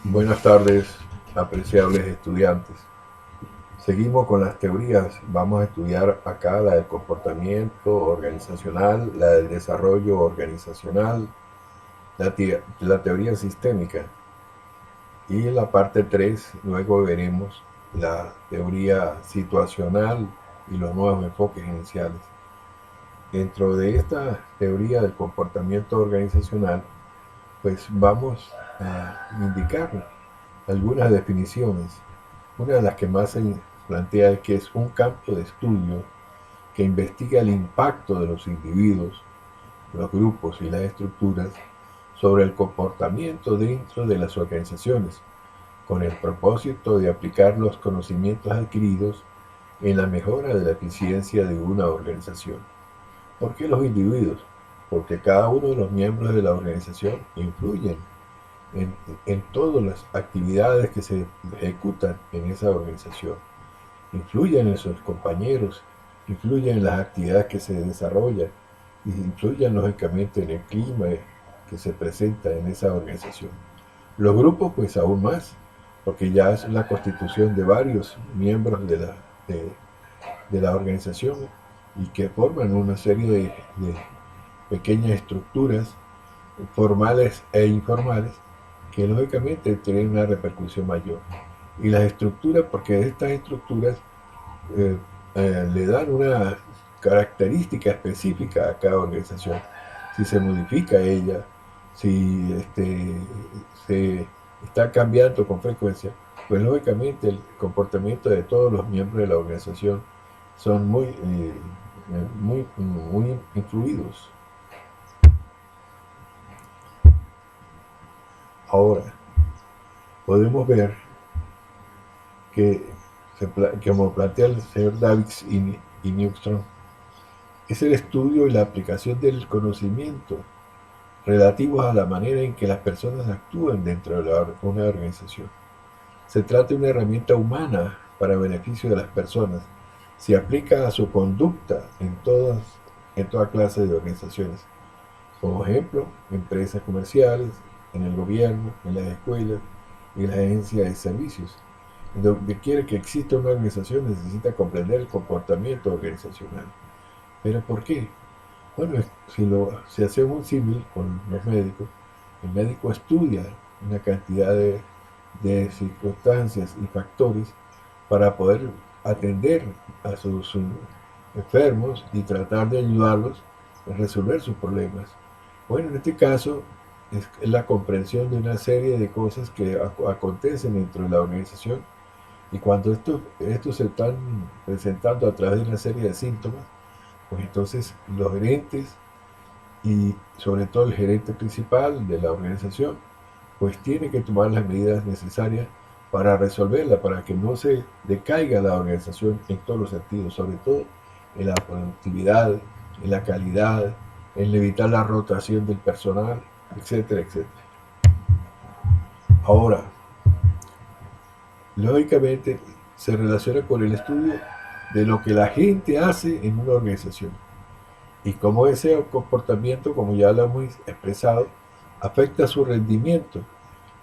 Buenas tardes, apreciables estudiantes. Seguimos con las teorías. Vamos a estudiar acá la del comportamiento organizacional, la del desarrollo organizacional, la teoría sistémica. Y en la parte 3 luego veremos la teoría situacional y los nuevos enfoques iniciales. Dentro de esta teoría del comportamiento organizacional, pues vamos a indicar algunas definiciones. Una de las que más se plantea es que es un campo de estudio que investiga el impacto de los individuos, los grupos y las estructuras sobre el comportamiento dentro de las organizaciones, con el propósito de aplicar los conocimientos adquiridos en la mejora de la eficiencia de una organización. ¿Por qué los individuos? Porque cada uno de los miembros de la organización influyen en, en todas las actividades que se ejecutan en esa organización. Influyen en sus compañeros, influyen en las actividades que se desarrollan y influyen lógicamente en el clima que se presenta en esa organización. Los grupos pues aún más, porque ya es la constitución de varios miembros de la organización y que forman una serie de pequeñas estructuras formales e informales que lógicamente tienen una repercusión mayor. Y las estructuras, porque estas estructuras eh, le dan una característica específica a cada organización. Si se modifica ella, si se está cambiando con frecuencia, pues lógicamente el comportamiento de todos los miembros de la organización son muy influidos. Ahora, podemos ver que, como plantea el señor Davids y Newstrom, es el estudio y la aplicación del conocimiento relativos a la manera en que las personas actúan dentro de una organización. Se trata de una herramienta humana para beneficio de las personas. Se aplica a su conducta en toda clase de organizaciones. Como ejemplo, empresas comerciales, en el gobierno, en las escuelas y en las agencias de servicios. Donde quiere que exista una organización necesita comprender el comportamiento organizacional. ¿Pero por qué? Bueno, si hacemos un símil con los médicos, el médico estudia una cantidad de circunstancias y factores para poder atender a sus enfermos y tratar de ayudarlos a resolver sus problemas. Bueno, en este caso es la comprensión de una serie de cosas que acontecen dentro de la organización y cuando estos se están presentando a través de una serie de síntomas, pues entonces los gerentes y sobre todo el gerente principal de la organización, pues tiene que tomar las medidas necesarias para resolverla, para que no se decaiga la organización en todos los sentidos, sobre todo en la productividad, en la calidad, en evitar la rotación del personal, etcétera, etcétera. Ahora, lógicamente se relaciona con el estudio de lo que la gente hace en una organización y cómo ese comportamiento, como ya lo hemos expresado, afecta su rendimiento.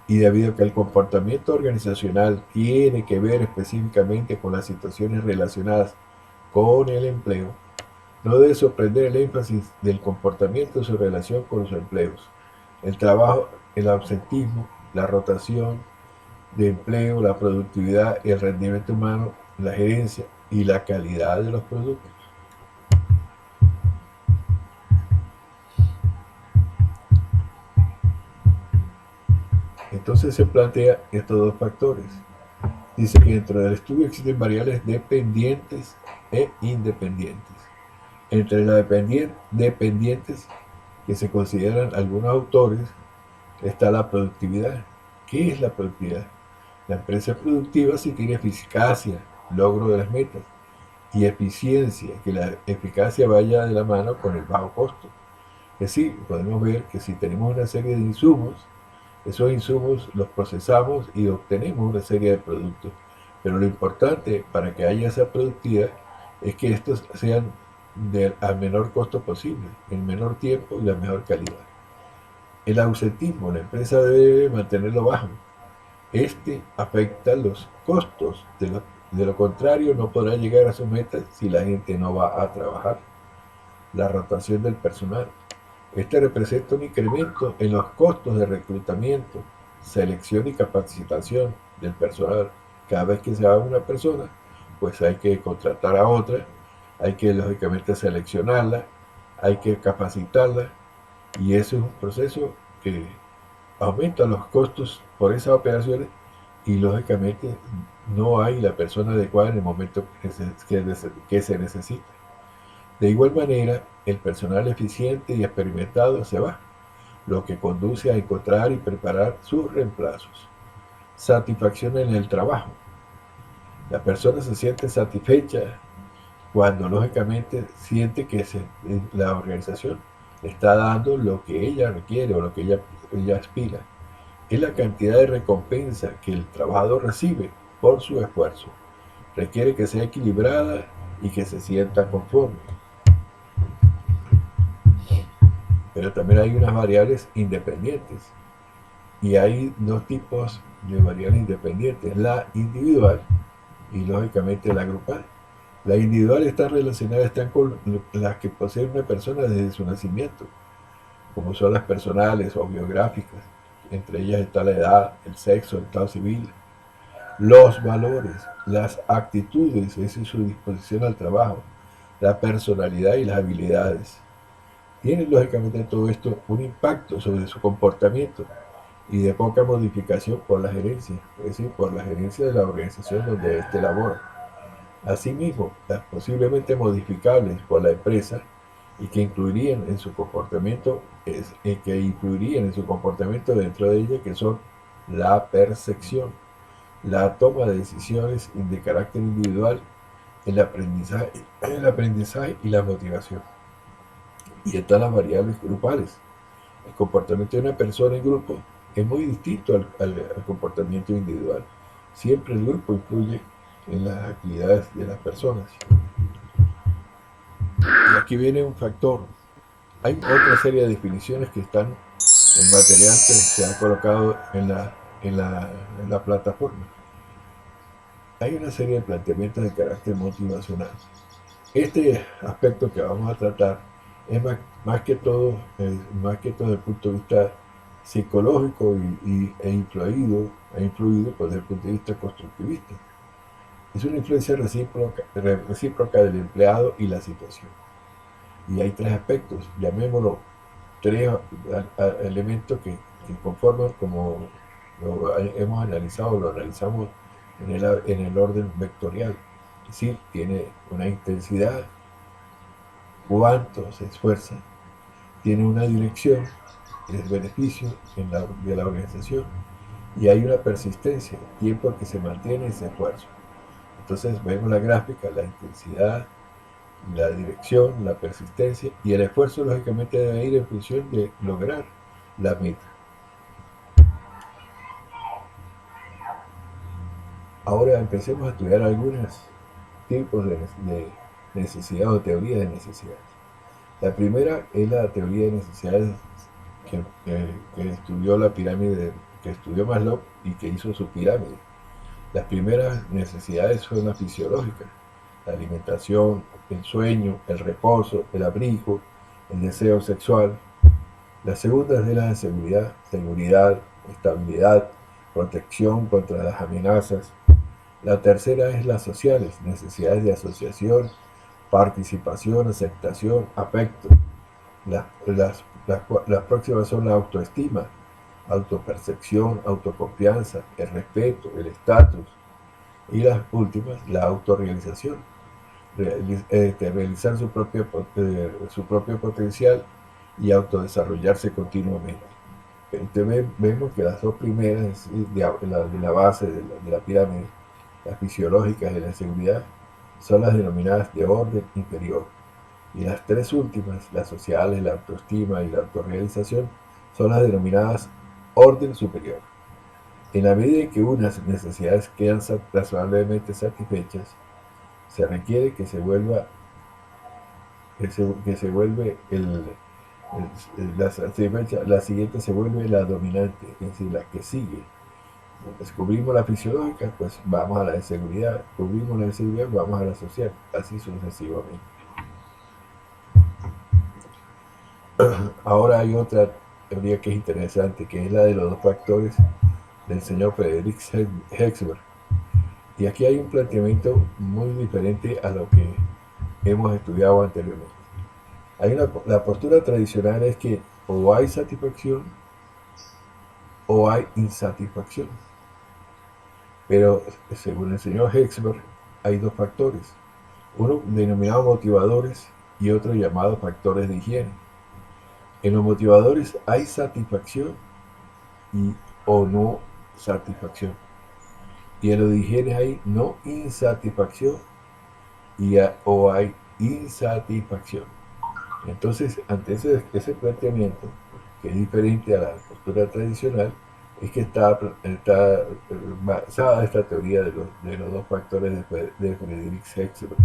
Y debido a que el comportamiento organizacional tiene que ver específicamente con las situaciones relacionadas con el empleo, no debe sorprender el énfasis del comportamiento en su relación con los empleos, el trabajo, el absentismo, la rotación de empleo, la productividad, el rendimiento humano, la gerencia y la calidad de los productos. Entonces se plantea estos dos factores. Dice que dentro del estudio existen variables dependientes e independientes. Entre las dependientes que se consideran algunos autores está la productividad. ¿Qué es la productividad? La empresa es productiva si tiene eficacia, logro de las metas y eficiencia, que la eficacia vaya de la mano con el bajo costo. Es decir, podemos ver que si tenemos una serie de insumos, esos insumos los procesamos y obtenemos una serie de productos. Pero lo importante para que haya esa productividad es que estos sean al menor costo posible, en menor tiempo y la mejor calidad. El ausentismo, la empresa debe mantenerlo bajo. Este afecta los costos, de lo contrario no podrá llegar a sus metas si la gente no va a trabajar. La rotación del personal. Este representa un incremento en los costos de reclutamiento, selección y capacitación del personal. Cada vez que se va una persona, pues hay que contratar a otra, hay que lógicamente seleccionarla, hay que capacitarla, y eso es un proceso que aumenta los costos por esas operaciones, y lógicamente no hay la persona adecuada en el momento que se necesita. De igual manera, el personal eficiente y experimentado se va, lo que conduce a encontrar y preparar sus reemplazos. Satisfacción en el trabajo. La persona se siente satisfecha cuando lógicamente siente que la organización le está dando lo que ella requiere o lo que ella aspira. Es la cantidad de recompensa que el trabajador recibe por su esfuerzo. Requiere que sea equilibrada y que se sienta conforme. Pero también hay unas variables independientes. Y hay dos tipos de variables independientes, la individual y lógicamente la grupal. La individual está relacionada están con las que posee una persona desde su nacimiento, como son las personales o biográficas. Entre ellas está la edad, el sexo, el estado civil, los valores, las actitudes, esa es su disposición al trabajo, la personalidad y las habilidades. Tiene lógicamente todo esto un impacto sobre su comportamiento y de poca modificación por la gerencia, es decir, por la gerencia de la organización donde éste labora. Asimismo, las posiblemente modificables por la empresa y que influirían en su comportamiento, dentro de ella, que son la percepción, la toma de decisiones de carácter individual, el aprendizaje y la motivación. Y están las variables grupales. El comportamiento de una persona en grupo es muy distinto al comportamiento individual. Siempre el grupo influye en las actividades de las personas. Y aquí viene un factor. Hay otra serie de definiciones que están en material que se ha colocado en la plataforma. Hay una serie de planteamientos de carácter motivacional. Este aspecto que vamos a tratar es más que todo desde el punto de vista psicológico e influido pues, desde el punto de vista constructivista. Es una influencia recíproca del empleado y la situación. Y hay tres aspectos, llamémoslo tres elementos que conforman, como hemos analizado, lo analizamos en el orden vectorial. Es decir, tiene una intensidad, cuánto se esfuerza, tiene una dirección, el beneficio de la organización, y hay una persistencia, tiempo que se mantiene ese esfuerzo. Entonces vemos la gráfica, la intensidad, la dirección, la persistencia, y el esfuerzo lógicamente debe ir en función de lograr la meta. Ahora empecemos a estudiar algunos tipos de necesidad o teoría de necesidades. La primera es la teoría de necesidades que estudió la pirámide, que estudió Maslow y que hizo su pirámide. Las primeras necesidades son las fisiológicas: la alimentación, el sueño, el reposo, el abrigo, el deseo sexual. La segunda es de la seguridad, estabilidad, protección contra las amenazas. La tercera es las sociales, necesidades de asociación, participación, aceptación, afecto. Las próximas son la autoestima, autopercepción, autoconfianza, el respeto, el estatus. Y las últimas, la autorrealización, realizar su propio potencial y autodesarrollarse continuamente. Entonces vemos que las dos primeras de la base de la pirámide, las fisiológicas y la seguridad, son las denominadas de orden inferior. Y las tres últimas, las sociales, la autoestima y la autorrealización, son las denominadas orden superior. En la medida en que unas necesidades quedan razonablemente satisfechas, se requiere que se vuelve la siguiente se vuelve la dominante, es decir, la que sigue. Descubrimos la fisiológica, pues vamos a la de seguridad. Descubrimos la de seguridad, vamos a la social. Así sucesivamente. Ahora hay otra teoría que es interesante, que es la de los dos factores del señor Friedrich Hertzberg. Y aquí hay un planteamiento muy diferente a lo que hemos estudiado anteriormente. La postura tradicional es que o hay satisfacción o hay insatisfacción. Pero según el señor Hertzberg, hay dos factores, uno denominado motivadores y otro llamado factores de higiene. En los motivadores hay satisfacción y, o no satisfacción. Y en los de higiene hay no insatisfacción o hay insatisfacción. Entonces, ante ese planteamiento, que es diferente a la postura tradicional, es que está basada esta teoría de los dos factores de Friedrich Hertzberg.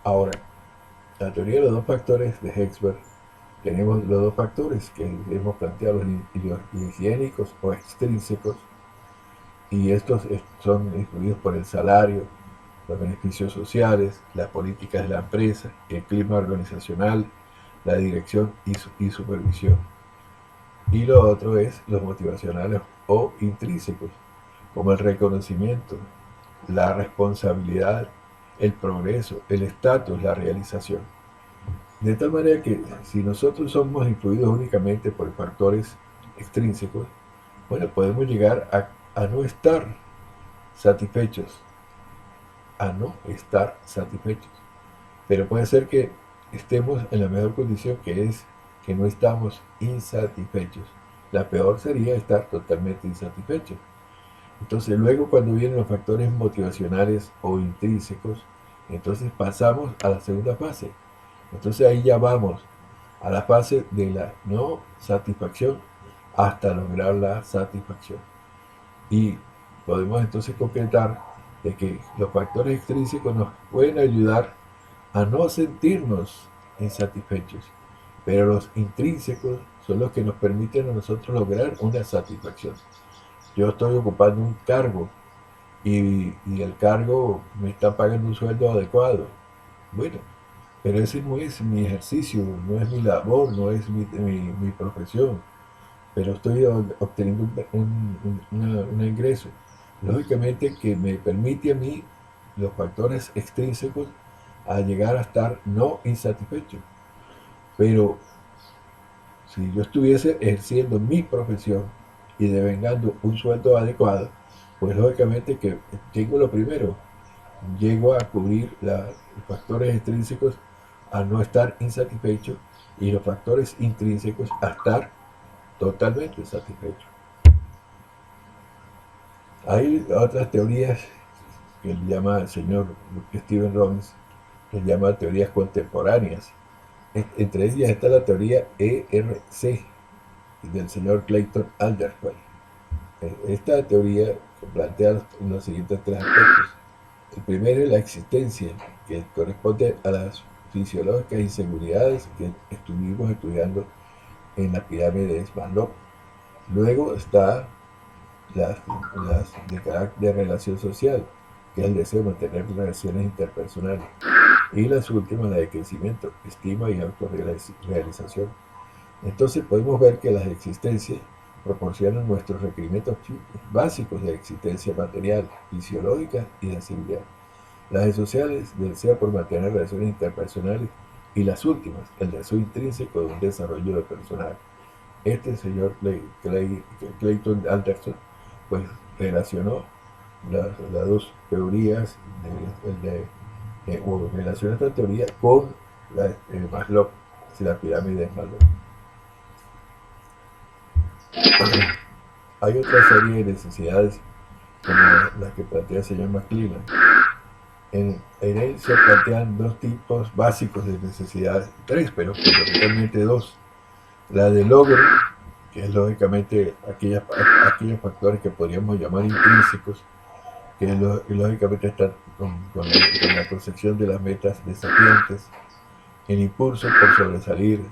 Ahora, la teoría de los dos factores de Hertzberg, tenemos los dos factores que hemos planteado, los higiénicos o extrínsecos, y estos son influidos por el salario, los beneficios sociales, las políticas de la empresa, el clima organizacional, la dirección y supervisión. Y lo otro es los motivacionales o intrínsecos, como el reconocimiento, la responsabilidad, el progreso, el estatus, la realización. De tal manera que si nosotros somos influidos únicamente por factores extrínsecos, bueno, podemos llegar a no estar satisfechos, a no estar satisfechos. Pero puede ser que estemos en la mejor condición, que es que no estamos insatisfechos. La peor sería estar totalmente insatisfechos. Entonces luego cuando vienen los factores motivacionales o intrínsecos, entonces pasamos a la segunda fase. Entonces ahí ya vamos a la fase de la no satisfacción hasta lograr la satisfacción. Y podemos entonces concretar de que los factores extrínsecos nos pueden ayudar a no sentirnos insatisfechos, pero los intrínsecos son los que nos permiten a nosotros lograr una satisfacción. Yo estoy ocupando un cargo y el cargo me está pagando un sueldo adecuado. Bueno, pero ese no es mi ejercicio, no es mi labor, no es mi profesión, pero estoy obteniendo un ingreso. Lógicamente que me permite a mí los factores extrínsecos a llegar a estar no insatisfecho. Pero si yo estuviese ejerciendo mi profesión y devengando un sueldo adecuado, pues lógicamente que tengo lo primero, llego a cubrir los factores extrínsecos a no estar insatisfecho y los factores intrínsecos a estar totalmente satisfecho. Hay otras teorías que él llama el señor Steven Robbins, que llama teorías contemporáneas. Entre ellas está la teoría ERC del señor Clayton Alderfer. Esta teoría plantea los siguientes tres aspectos. El primero es la existencia, que corresponde a las fisiológicas inseguridades que estuvimos estudiando en la pirámide de Maslow. Luego está las de carácter de relación social, que es el deseo de mantener relaciones interpersonales. Y las últimas, la de crecimiento, estima y autorrealización. Entonces podemos ver que las existencias proporcionan nuestros requerimientos básicos de existencia material, fisiológica y de seguridad. Las sociales, del deseo por mantener relaciones interpersonales, y las últimas, el deseo intrínseco de un desarrollo personal. Este señor Clayton Anderson pues relacionó las dos teorías, o relacionó esta teoría con Maslow, la pirámide de Maslow. Hay otra serie de necesidades como las que plantea el señor McClellan. En él se plantean dos tipos básicos de necesidades, tres, pero fundamentalmente dos. La de logro, que es lógicamente aquellos factores que podríamos llamar intrínsecos, que lógicamente están con la concepción de las metas desafiantes, el impulso por sobresalir,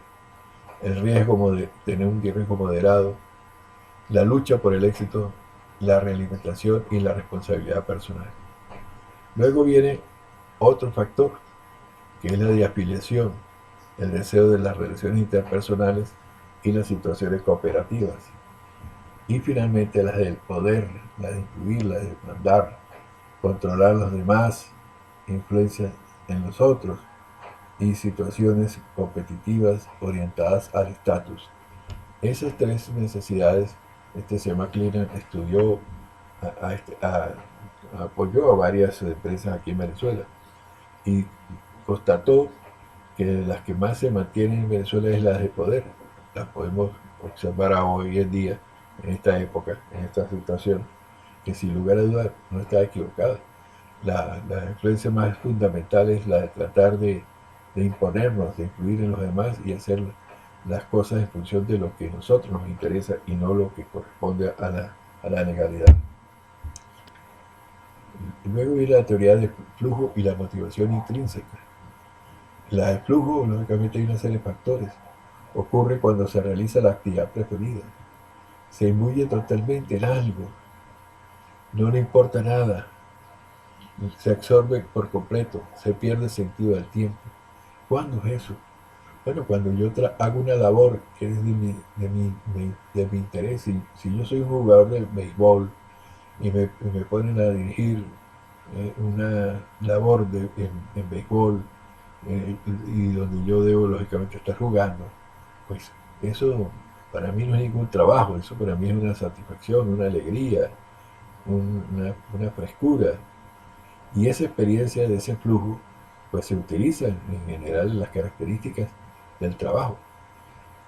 el riesgo de tener un riesgo moderado, la lucha por el éxito, la realimentación y la responsabilidad personal. Luego viene otro factor, que es la de afiliación, el deseo de las relaciones interpersonales y las situaciones cooperativas. Y finalmente las del poder, las de influir, las de mandar, controlar a los demás, influencia en los otros y situaciones competitivas orientadas al estatus. Esas tres necesidades, se McLennan estudió, apoyó a varias empresas aquí en Venezuela y constató que las que más se mantienen en Venezuela es las de poder. Las podemos observar hoy en día, en esta época, en esta situación, que sin lugar a dudas no está equivocada. La influencia más fundamental es la de tratar de imponernos, de influir en los demás y hacer las cosas en función de lo que a nosotros nos interesa y no lo que corresponde a la legalidad. Luego viene la teoría del flujo y la motivación intrínseca. La del flujo, lógicamente, hay una serie de factores. Ocurre cuando se realiza la actividad preferida. Se imbuye totalmente en algo, no le importa nada, se absorbe por completo, se pierde el sentido del tiempo. ¿Cuándo es eso? Bueno, cuando yo hago una labor que es de mi interés, si yo soy un jugador de béisbol y me ponen a dirigir una labor en béisbol y donde yo debo lógicamente estar jugando, pues eso para mí no es ningún trabajo, eso para mí es una satisfacción, una alegría, una frescura. Y esa experiencia de ese flujo, pues se utiliza en general en las características del trabajo.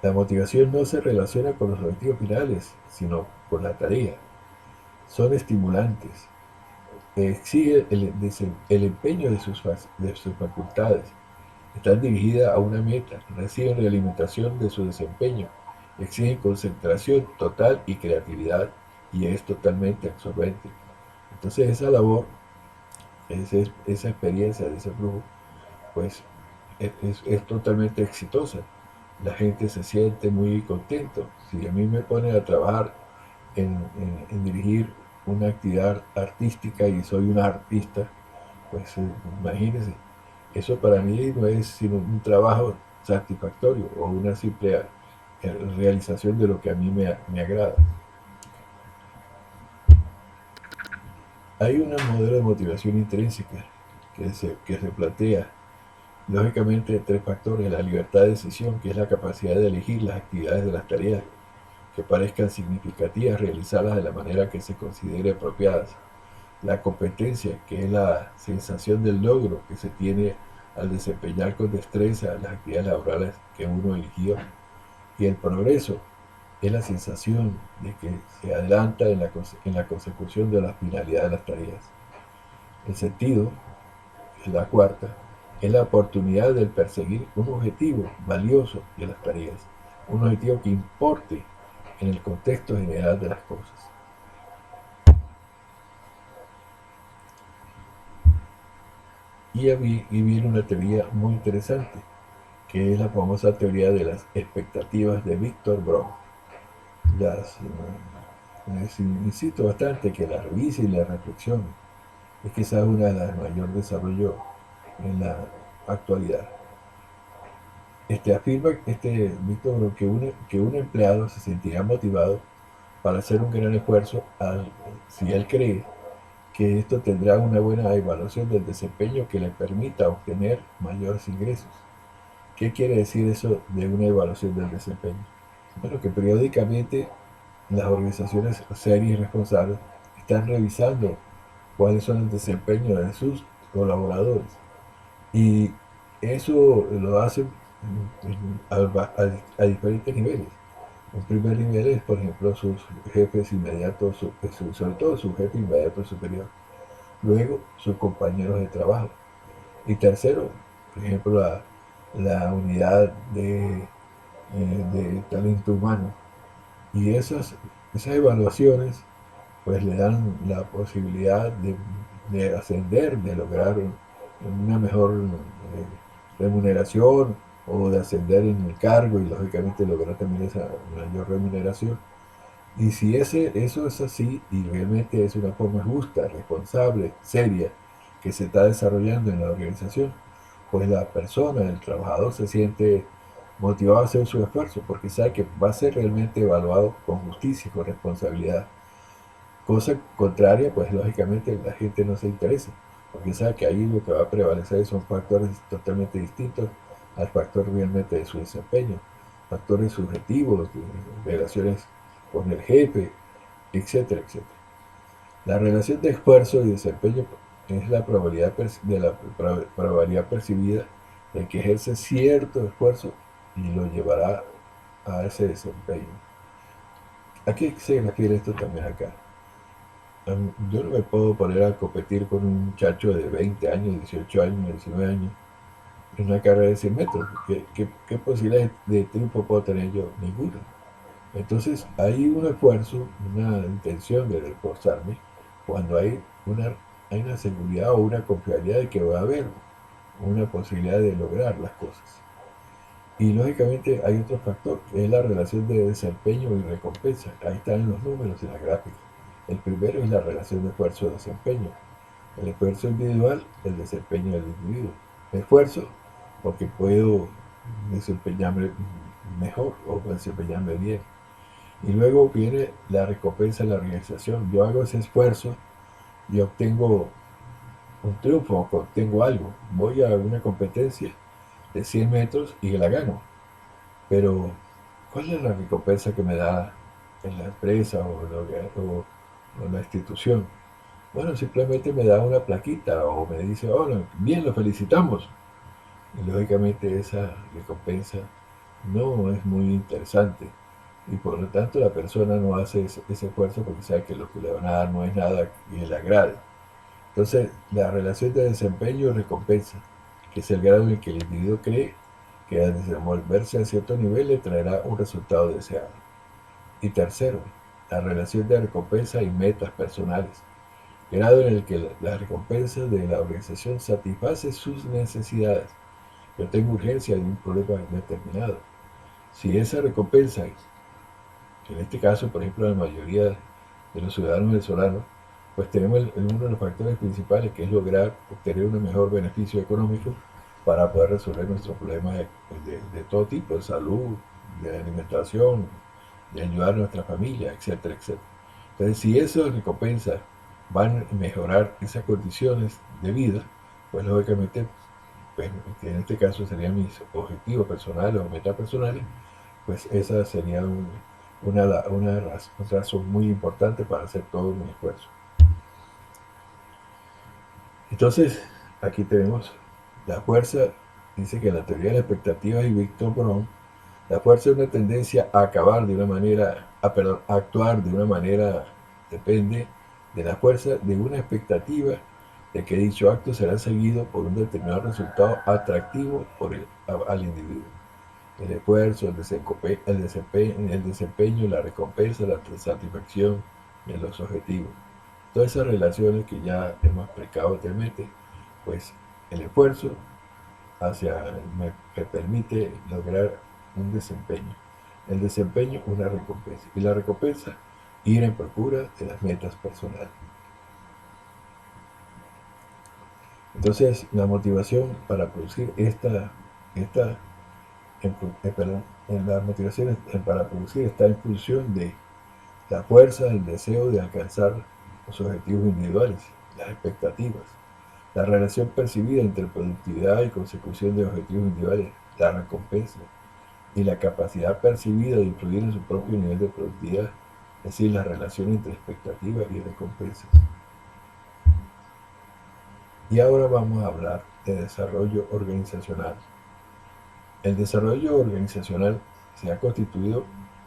La motivación no se relaciona con los objetivos finales, sino con la tarea. Son estimulantes, exigen el empeño de sus facultades, están dirigidas a una meta, reciben realimentación de su desempeño, exigen concentración total y creatividad y es totalmente absorbente. Entonces esa labor, esa experiencia de ese flujo, pues es totalmente exitosa. La gente se siente muy contento. Si a mí me ponen a trabajar en dirigir una actividad artística y soy un artista, pues imagínense, eso para mí no es sino un trabajo satisfactorio o una simple realización de lo que a mí me agrada. Hay un modelo de motivación intrínseca que se plantea, lógicamente, tres factores: la libertad de decisión, que es la capacidad de elegir las actividades de las tareas que parezcan significativas, realizarlas de la manera que se considere apropiadas; la competencia, que es la sensación del logro que se tiene al desempeñar con destreza las actividades laborales que uno eligió; y el progreso, es la sensación de que se adelanta en la consecución de la finalidad de las tareas. El sentido, que es la cuarta, es la oportunidad de perseguir un objetivo valioso de las tareas, un objetivo que importe en el contexto general de las cosas. Y viene una teoría muy interesante, que es la famosa teoría de las expectativas de Víctor Brown. Insisto bastante que la revise y la reflexione. Es quizás una de las de mayor desarrollo en la actualidad. Afirma Víctor Brown que un empleado se sentirá motivado para hacer un gran esfuerzo si él cree que esto tendrá una buena evaluación del desempeño que le permita obtener mayores ingresos. ¿Qué quiere decir eso de una evaluación del desempeño? Bueno, que periódicamente las organizaciones serias y responsables están revisando cuáles son el desempeño de sus colaboradores. Y eso lo hacen a diferentes niveles. Un primer nivel es, por ejemplo, sus jefes inmediatos, sobre todo su jefe inmediato superior. Luego, sus compañeros de trabajo. Y tercero, por ejemplo, la unidad de talento humano. Y esas evaluaciones pues le dan la posibilidad de ascender, de lograr una mejor remuneración o de ascender en el cargo y lógicamente lograr también esa mayor remuneración. Y si eso es así y realmente es una forma justa, responsable, seria, que se está desarrollando en la organización, pues la persona, el trabajador se siente motivado a hacer su esfuerzo porque sabe que va a ser realmente evaluado con justicia y con responsabilidad. Cosa contraria, pues lógicamente la gente no se interesa, porque sabe que ahí lo que va a prevalecer son factores totalmente distintos al factor realmente de su desempeño, factores subjetivos, de relaciones con el jefe, etcétera, etcétera. La relación de esfuerzo y desempeño es la probabilidad de la probabilidad percibida de que ejerce cierto esfuerzo y lo llevará a ese desempeño. ¿A qué se refiere esto también acá? Yo no me puedo poner a competir con un muchacho de 20 años, 18 años, 19 años en una carrera de 100 metros. ¿Qué posibilidades de triunfo puedo tener yo? Ninguna. Entonces hay un esfuerzo, una intención de esforzarme cuando hay una seguridad o una confiabilidad de que va a haber una posibilidad de lograr las cosas. Y lógicamente hay otro factor, que es la relación de desempeño y recompensa. Ahí están los números en la gráfica. El primero es la relación de esfuerzo-desempeño. El esfuerzo individual, el desempeño del individuo. Esfuerzo, porque puedo desempeñarme mejor o desempeñarme bien. Y luego viene la recompensa de la organización. Yo hago ese esfuerzo y obtengo un triunfo, obtengo algo. Voy a una competencia de 100 metros y la gano. Pero, ¿cuál es la recompensa que me da en la empresa o la institución? Bueno, simplemente me da una plaquita o me dice, oh, bien, lo felicitamos. Y lógicamente esa recompensa no es muy interesante. Y por lo tanto la persona no hace ese esfuerzo porque sabe que lo que le van a dar no es nada que le agrade. Entonces, la relación de desempeño y recompensa, que es el grado en que el individuo cree que al desenvolverse a cierto nivel le traerá un resultado deseado. Y tercero, la relación de recompensa y metas personales, grado en el que la recompensa de la organización satisface sus necesidades. Yo tengo urgencia de un problema determinado. Si esa recompensa, en este caso, por ejemplo, la mayoría de los ciudadanos venezolanos, pues tenemos uno de los factores principales que es lograr obtener un mejor beneficio económico para poder resolver nuestros problemas de todo tipo, de salud, de alimentación, de ayudar a nuestra familia, etcétera, etcétera. Entonces, si esas recompensas van a mejorar esas condiciones de vida, pues lógicamente, pues, que en este caso serían mis objetivos personales o metas personales, pues esa sería una razón muy importante para hacer todo mi esfuerzo. Entonces, aquí tenemos la fuerza, dice que la teoría de la expectativa y Víctor Brown, la fuerza es una tendencia a acabar de una manera, a actuar de una manera, depende de la fuerza de una expectativa de que dicho acto será seguido por un determinado resultado atractivo al individuo. El esfuerzo, el desempeño, la recompensa, la satisfacción de los objetivos. Todas esas relaciones que ya hemos explicado anteriormente, pues el esfuerzo me permite lograr un desempeño. El desempeño, una recompensa. Y la recompensa, ir en procura de las metas personales. Entonces, la motivación para producir esta perdón, en la motivación para producir está en función de la fuerza, el deseo de alcanzar los objetivos individuales, las expectativas, la relación percibida entre productividad y consecución de objetivos individuales, la recompensa, y la capacidad percibida de influir en su propio nivel de productividad, es decir, la relación entre expectativas y recompensas. Y ahora vamos a hablar de desarrollo organizacional. El desarrollo organizacional se ha constituido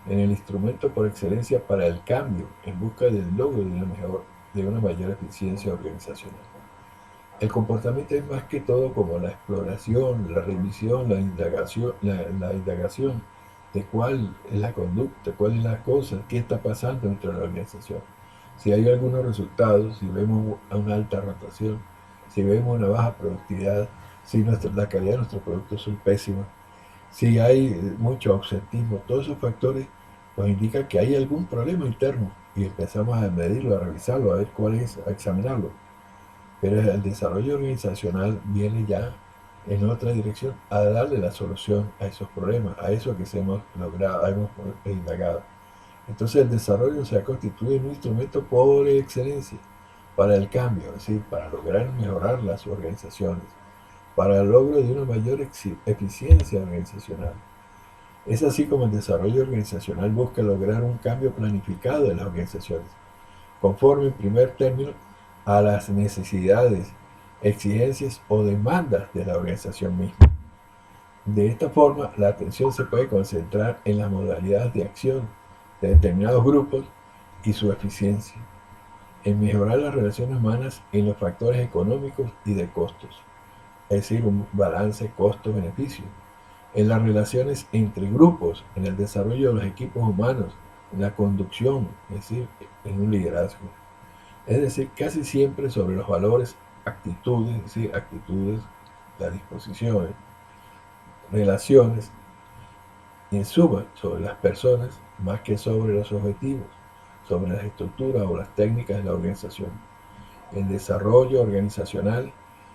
en el instrumento por excelencia para el cambio en busca del logro de una mayor eficiencia organizacional. El comportamiento es más que todo como la exploración, la revisión, la indagación de cuál es la conducta, cuál es la cosa, qué está pasando dentro de la organización. Si hay algunos resultados, si vemos una alta rotación, si vemos una baja productividad, si la calidad de nuestros productos son pésimos, si hay mucho ausentismo, todos esos factores nos indica que hay algún problema interno y empezamos a medirlo, a revisarlo, a ver cuál es, a examinarlo. Pero el desarrollo organizacional viene ya en otra dirección, a darle la solución a esos problemas, a eso que se hemos logrado, hemos indagado. Entonces el desarrollo se ha constituido en un instrumento por excelencia para el cambio, es decir, para lograr mejorar las organizaciones, para el logro de una mayor eficiencia organizacional. Es así como el desarrollo organizacional busca lograr un cambio planificado de las organizaciones, conforme en primer término a las necesidades, exigencias o demandas de la organización misma. De esta forma, la atención se puede concentrar en las modalidades de acción de determinados grupos y su eficiencia, en mejorar las relaciones humanas en los factores económicos y de costos, es decir, un balance costo-beneficio, en las relaciones entre grupos, en el desarrollo de los equipos humanos, en la conducción, es decir, en un liderazgo. Es decir, casi siempre sobre los valores, actitudes, es decir, actitudes, las disposiciones, relaciones, y en suma, sobre las personas, más que sobre los objetivos, sobre las estructuras o las técnicas de la organización. El desarrollo organizacional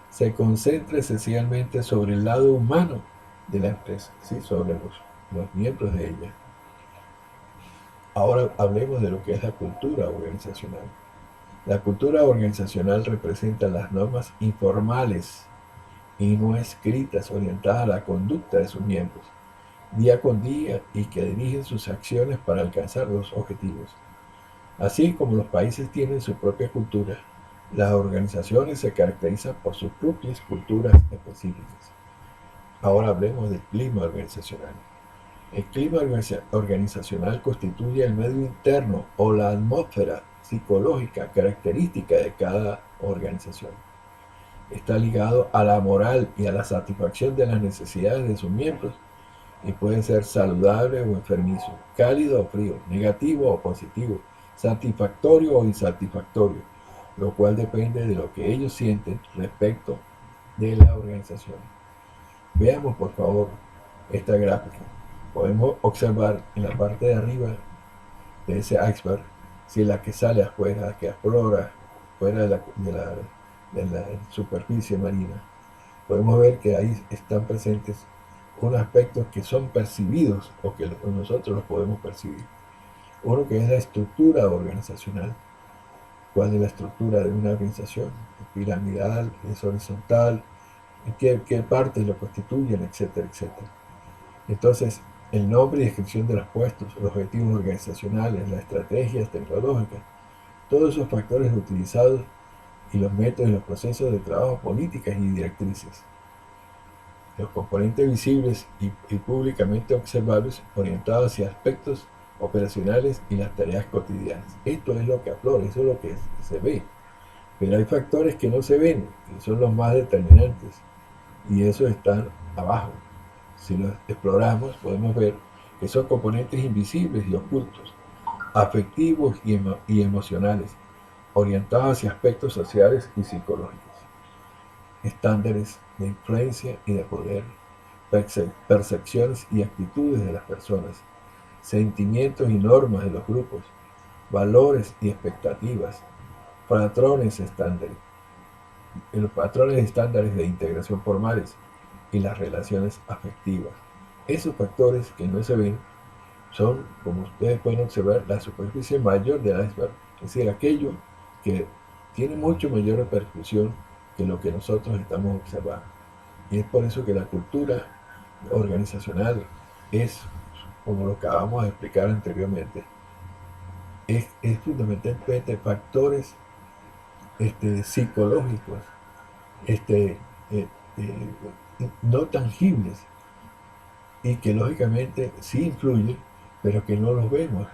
se concentra esencialmente sobre el lado humano de la empresa, ¿sí? Sobre los miembros de ella. Ahora hablemos de lo que es la cultura organizacional. La cultura organizacional representa las normas informales y no escritas orientadas a la conducta de sus miembros, día con día, y que dirigen sus acciones para alcanzar los objetivos. Así como los países tienen su propia cultura, las organizaciones se caracterizan por sus propias culturas específicas. Ahora hablemos del clima organizacional. El clima organizacional constituye el medio interno o la atmósfera psicológica característica de cada organización. Está ligado a la moral y a la satisfacción de las necesidades de sus miembros y puede ser saludable o enfermizo, cálido o frío, negativo o positivo, satisfactorio o insatisfactorio, lo cual depende de lo que ellos sienten respecto de la organización. Veamos por favor esta gráfica. Podemos observar en la parte de arriba de ese iceberg, si la que sale afuera, que explora fuera de la superficie marina, podemos ver que ahí están presentes unos aspectos que son percibidos o que nosotros los podemos percibir. Uno que es la estructura organizacional. ¿Cuál es la estructura de una organización? ¿Es piramidal? ¿Es horizontal? ¿Qué partes lo constituyen? Etcétera, etcétera. Entonces, el nombre y descripción de los puestos, los objetivos organizacionales, las estrategias tecnológicas, todos esos factores utilizados y los métodos y los procesos de trabajo, políticas y directrices. Los componentes visibles y públicamente observables orientados hacia aspectos operacionales y las tareas cotidianas. Esto es lo que aflora, eso es lo que se ve. Pero hay factores que no se ven, que son los más determinantes, y esos están abajo. Si los exploramos, podemos ver que son componentes invisibles y ocultos, afectivos y emocionales, orientados hacia aspectos sociales y psicológicos, estándares de influencia y de poder, percepciones y actitudes de las personas, sentimientos y normas de los grupos, valores y expectativas, patrones estándares, los patrones estándares de integración formales y las relaciones afectivas. Esos factores que no se ven son, como ustedes pueden observar, la superficie mayor del iceberg, es decir, aquello que tiene mucho mayor repercusión que lo que nosotros estamos observando. Y es por eso que la cultura organizacional es, como lo acabamos de explicar anteriormente, es fundamentalmente factores psicológicos, este, eh, no tangibles, y que lógicamente sí influyen, pero que no los vemos,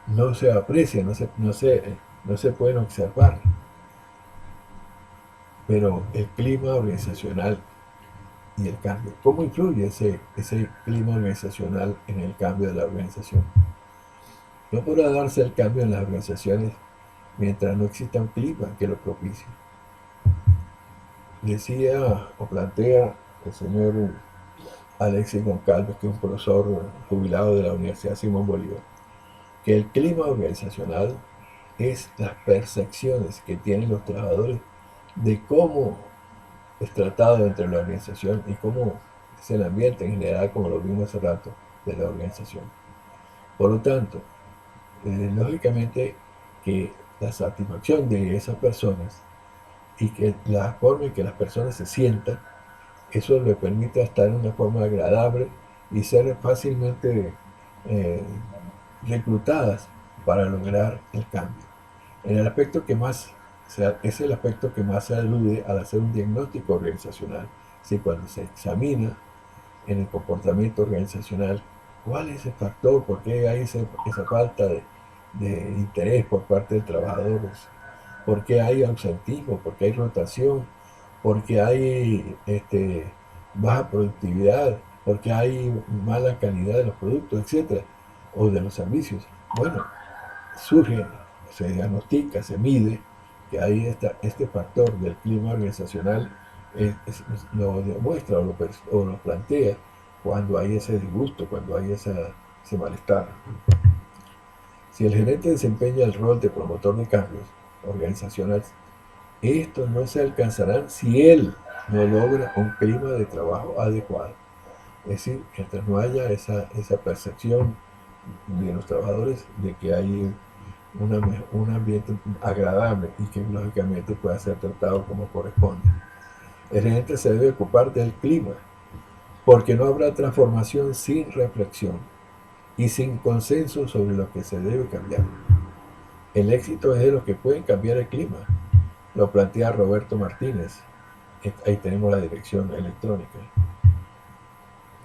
no se aprecian, no se pueden observar. Pero el clima organizacional y el cambio, ¿cómo influye ese clima organizacional en el cambio de la organización? No podrá darse el cambio en las organizaciones mientras no exista un clima que lo propicie. Decía o plantea el señor Alexis Goncalves, que es un profesor jubilado de la Universidad Simón Bolívar, que el clima organizacional es las percepciones que tienen los trabajadores de cómo es tratado entre la organización y cómo es el ambiente en general, como lo vimos hace rato, de la organización. Por lo tanto, lógicamente que la satisfacción de esas personas y que la forma en que las personas se sientan, eso le permite estar en una forma agradable y ser fácilmente eh, reclutadas para lograr el cambio. En el aspecto que más es el aspecto que más se alude al hacer un diagnóstico organizacional. Si cuando se examina en el comportamiento organizacional, ¿cuál es el factor? ¿Por qué hay esa falta de interés por parte de trabajadores? ¿Por qué hay ausentismo? ¿Por qué hay rotación? ¿Por qué hay baja productividad? ¿Por qué hay mala calidad de los productos, etcétera? O de los servicios. Bueno, surge, se diagnostica, se mide que hay este factor del clima organizacional, lo demuestra o lo plantea cuando hay ese disgusto, cuando hay ese malestar. Si el gerente desempeña el rol de promotor de cambios organizacionales, estos no se alcanzarán si él no logra un clima de trabajo adecuado. Es decir, mientras no haya esa percepción de los trabajadores de que hay un ambiente agradable y que lógicamente pueda ser tratado como corresponde. El gerente se debe ocupar del clima, porque no habrá transformación sin reflexión y sin consenso sobre lo que se debe cambiar. El éxito es de los que pueden cambiar el clima, lo plantea Roberto Martínez. Ahí tenemos la dirección electrónica.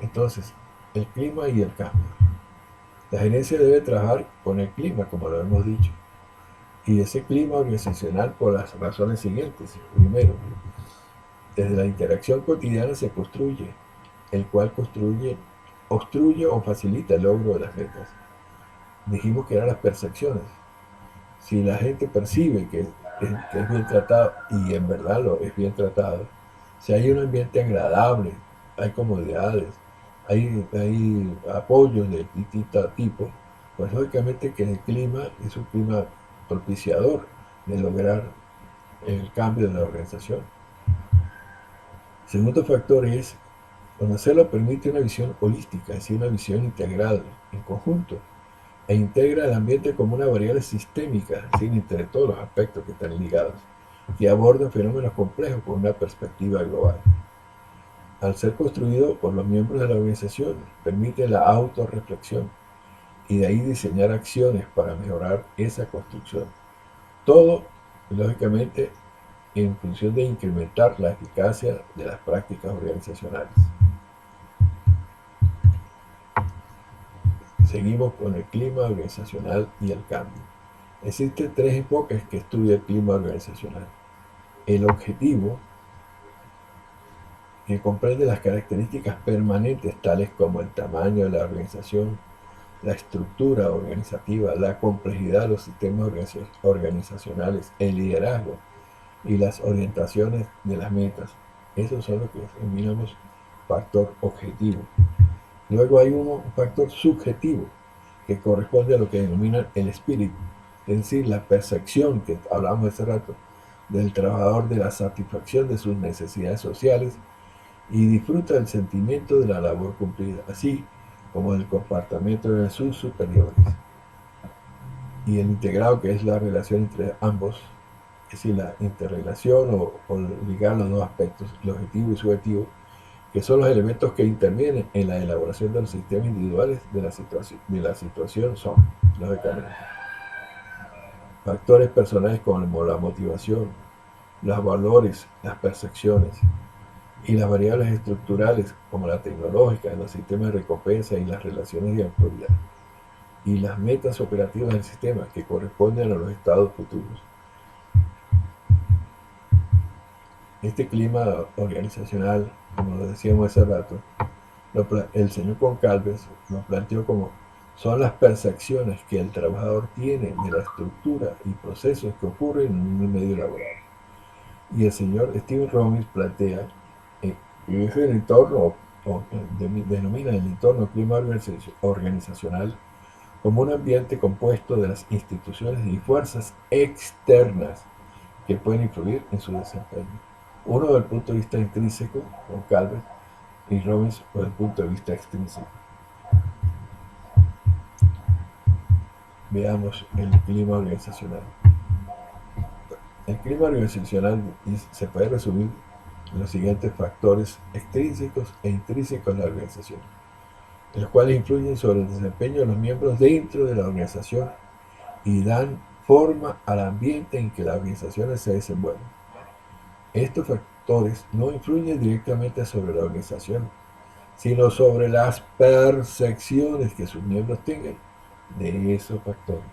Entonces, el clima y el cambio. La gerencia debe trabajar con el clima, como lo hemos dicho, y ese clima organizacional por las razones siguientes. Primero, desde la interacción cotidiana se construye, el cual obstruye o facilita el logro de las metas. Dijimos que eran las percepciones. Si la gente percibe que es bien tratado, y en verdad lo es bien tratado, si hay un ambiente agradable, hay comodidades, hay apoyos de distinto tipo, pues lógicamente que el clima es un clima propiciador de lograr el cambio de la organización. El segundo factor es conocerlo permite una visión holística, es decir, una visión integral, en conjunto, e integra el ambiente como una variable sistémica, es decir, entre todos los aspectos que están ligados, que aborda fenómenos complejos con una perspectiva global. Al ser construido por los miembros de la organización, permite la autorreflexión y de ahí diseñar acciones para mejorar esa construcción. Todo, lógicamente, en función de incrementar la eficacia de las prácticas organizacionales. Seguimos con el clima organizacional y el cambio. Existen tres enfoques que estudia el clima organizacional. El objetivo, que comprende las características permanentes tales como el tamaño de la organización, la estructura organizativa, la complejidad de los sistemas organizacionales, el liderazgo y las orientaciones de las metas. Esos son lo que denominamos factor objetivo. Luego hay un factor subjetivo, que corresponde a lo que denominan el espíritu, es decir, la percepción que hablábamos hace rato del trabajador de la satisfacción de sus necesidades sociales y disfruta del sentimiento de la labor cumplida, así como del comportamiento de sus superiores. Y el integrado, que es la relación entre ambos, es decir, la interrelación o ligar los dos aspectos, el objetivo y subjetivo, que son los elementos que intervienen en la elaboración de los sistemas individuales de la situación son, lógicamente, factores personales como la motivación, los valores, las percepciones, y las variables estructurales como la tecnológica, los sistemas de recompensa y las relaciones de autoridad, y las metas operativas del sistema que corresponden a los estados futuros. Este clima organizacional, como lo decíamos hace rato, el señor Goncalves lo planteó como son las percepciones que el trabajador tiene de la estructura y procesos que ocurren en un medio laboral. Y el señor Stephen Robbins plantea que es el entorno denomina el entorno clima organizacional como un ambiente compuesto de las instituciones y fuerzas externas que pueden influir en su desempeño. Uno desde el punto de vista intrínseco, con Calvert, y Robbins desde el punto de vista extrínseco. Veamos el clima organizacional. El clima organizacional se puede resumir en los siguientes factores extrínsecos e intrínsecos de la organización, los cuales influyen sobre el desempeño de los miembros dentro de la organización y dan forma al ambiente en que las organizaciones se desenvuelven. Estos factores no influyen directamente sobre la organización, sino sobre las percepciones que sus miembros tengan de esos factores.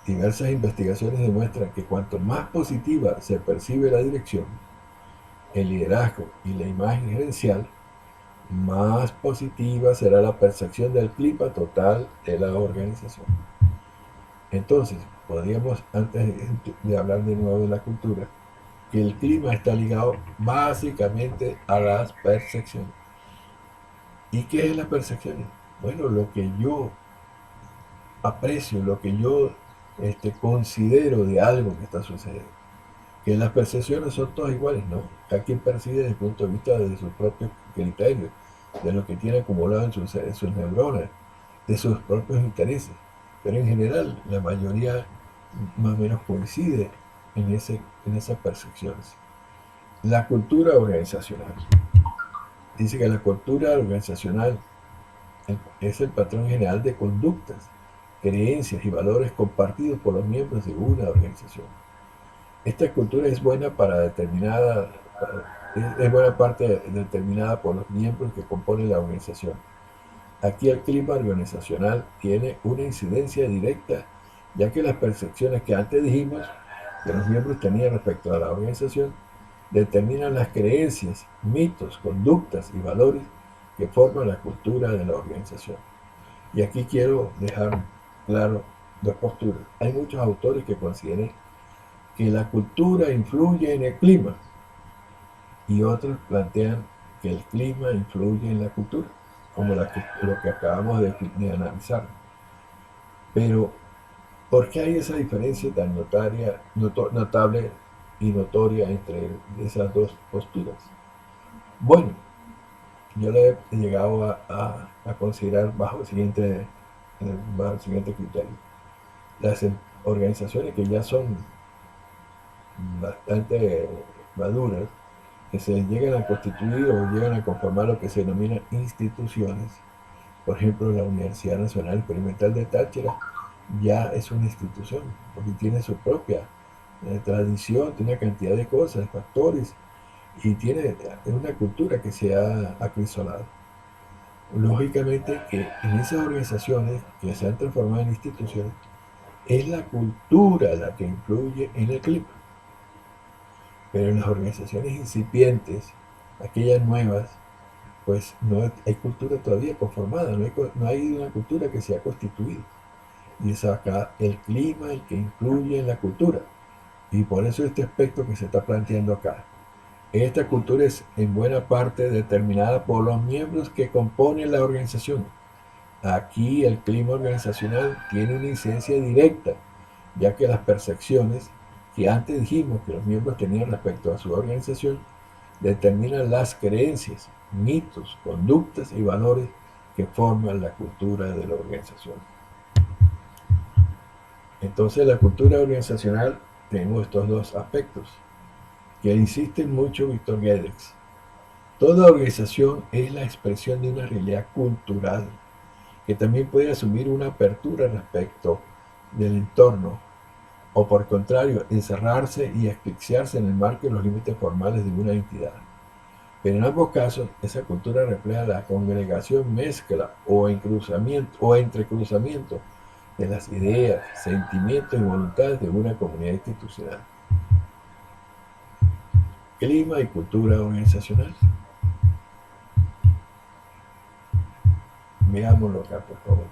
Diversas investigaciones demuestran que cuanto más positiva se percibe la dirección, el liderazgo y la imagen gerencial, más positiva será la percepción del clima total de la organización. Entonces, podríamos, antes de hablar de nuevo de la cultura, que el clima está ligado básicamente a las percepciones. ¿Y qué es la percepción? Bueno, lo que yo aprecio, lo que yo considero de algo que está sucediendo. Que las percepciones son todas iguales, ¿no? Cada quien percibe desde el punto de vista de sus propios criterios, de lo que tiene acumulado en sus neuronas, de sus propios intereses. Pero en general, la mayoría más o menos coincide en esas percepciones. La cultura organizacional. Dice que la cultura organizacional es el patrón general de conductas, creencias y valores compartidos por los miembros de una organización. Esta cultura es buena es buena parte determinada por los miembros que componen la organización. Aquí el clima organizacional tiene una incidencia directa, ya que las percepciones que antes dijimos que los miembros tenían respecto a la organización determinan las creencias, mitos, conductas y valores que forman la cultura de la organización. Y aquí quiero dejar claro dos posturas. Hay muchos autores que consideran que la cultura influye en el clima y otros plantean que el clima influye en la cultura, como lo que acabamos de analizar. Pero, ¿por qué hay esa diferencia tan notable y notoria entre esas dos posturas? Bueno, yo le he llegado a considerar bajo bajo el siguiente criterio. Las organizaciones que ya son bastante maduras, que se llegan a constituir o llegan a conformar lo que se denominan instituciones. Por ejemplo, la Universidad Nacional Experimental de Táchira ya es una institución, porque tiene su propia tradición, tiene una cantidad de cosas, de factores, y tiene una cultura que se ha acrisolado. Lógicamente que en esas organizaciones que se han transformado en instituciones, es la cultura la que influye en el clima. Pero en las organizaciones incipientes, aquellas nuevas, pues no hay cultura todavía conformada, no hay una cultura que se ha constituido. Y es acá el clima el que influye en la cultura. Y por eso este aspecto que se está planteando acá. Esta cultura es en buena parte determinada por los miembros que componen la organización. Aquí el clima organizacional tiene una incidencia directa, ya que las percepciones que antes dijimos que los miembros tenían respecto a su organización determinan las creencias, mitos, conductas y valores que forman la cultura de la organización. Entonces, la cultura organizacional, tenemos estos dos aspectos que insisten mucho Víctor Guedes. Toda organización es la expresión de una realidad cultural que también puede asumir una apertura respecto del entorno o por contrario, encerrarse y asfixiarse en el marco de los límites formales de una entidad. Pero en ambos casos, esa cultura refleja la congregación, mezcla o entrecruzamiento de las ideas, sentimientos y voluntades de una comunidad institucional. Clima y cultura organizacional. Veámoslo acá, por favor.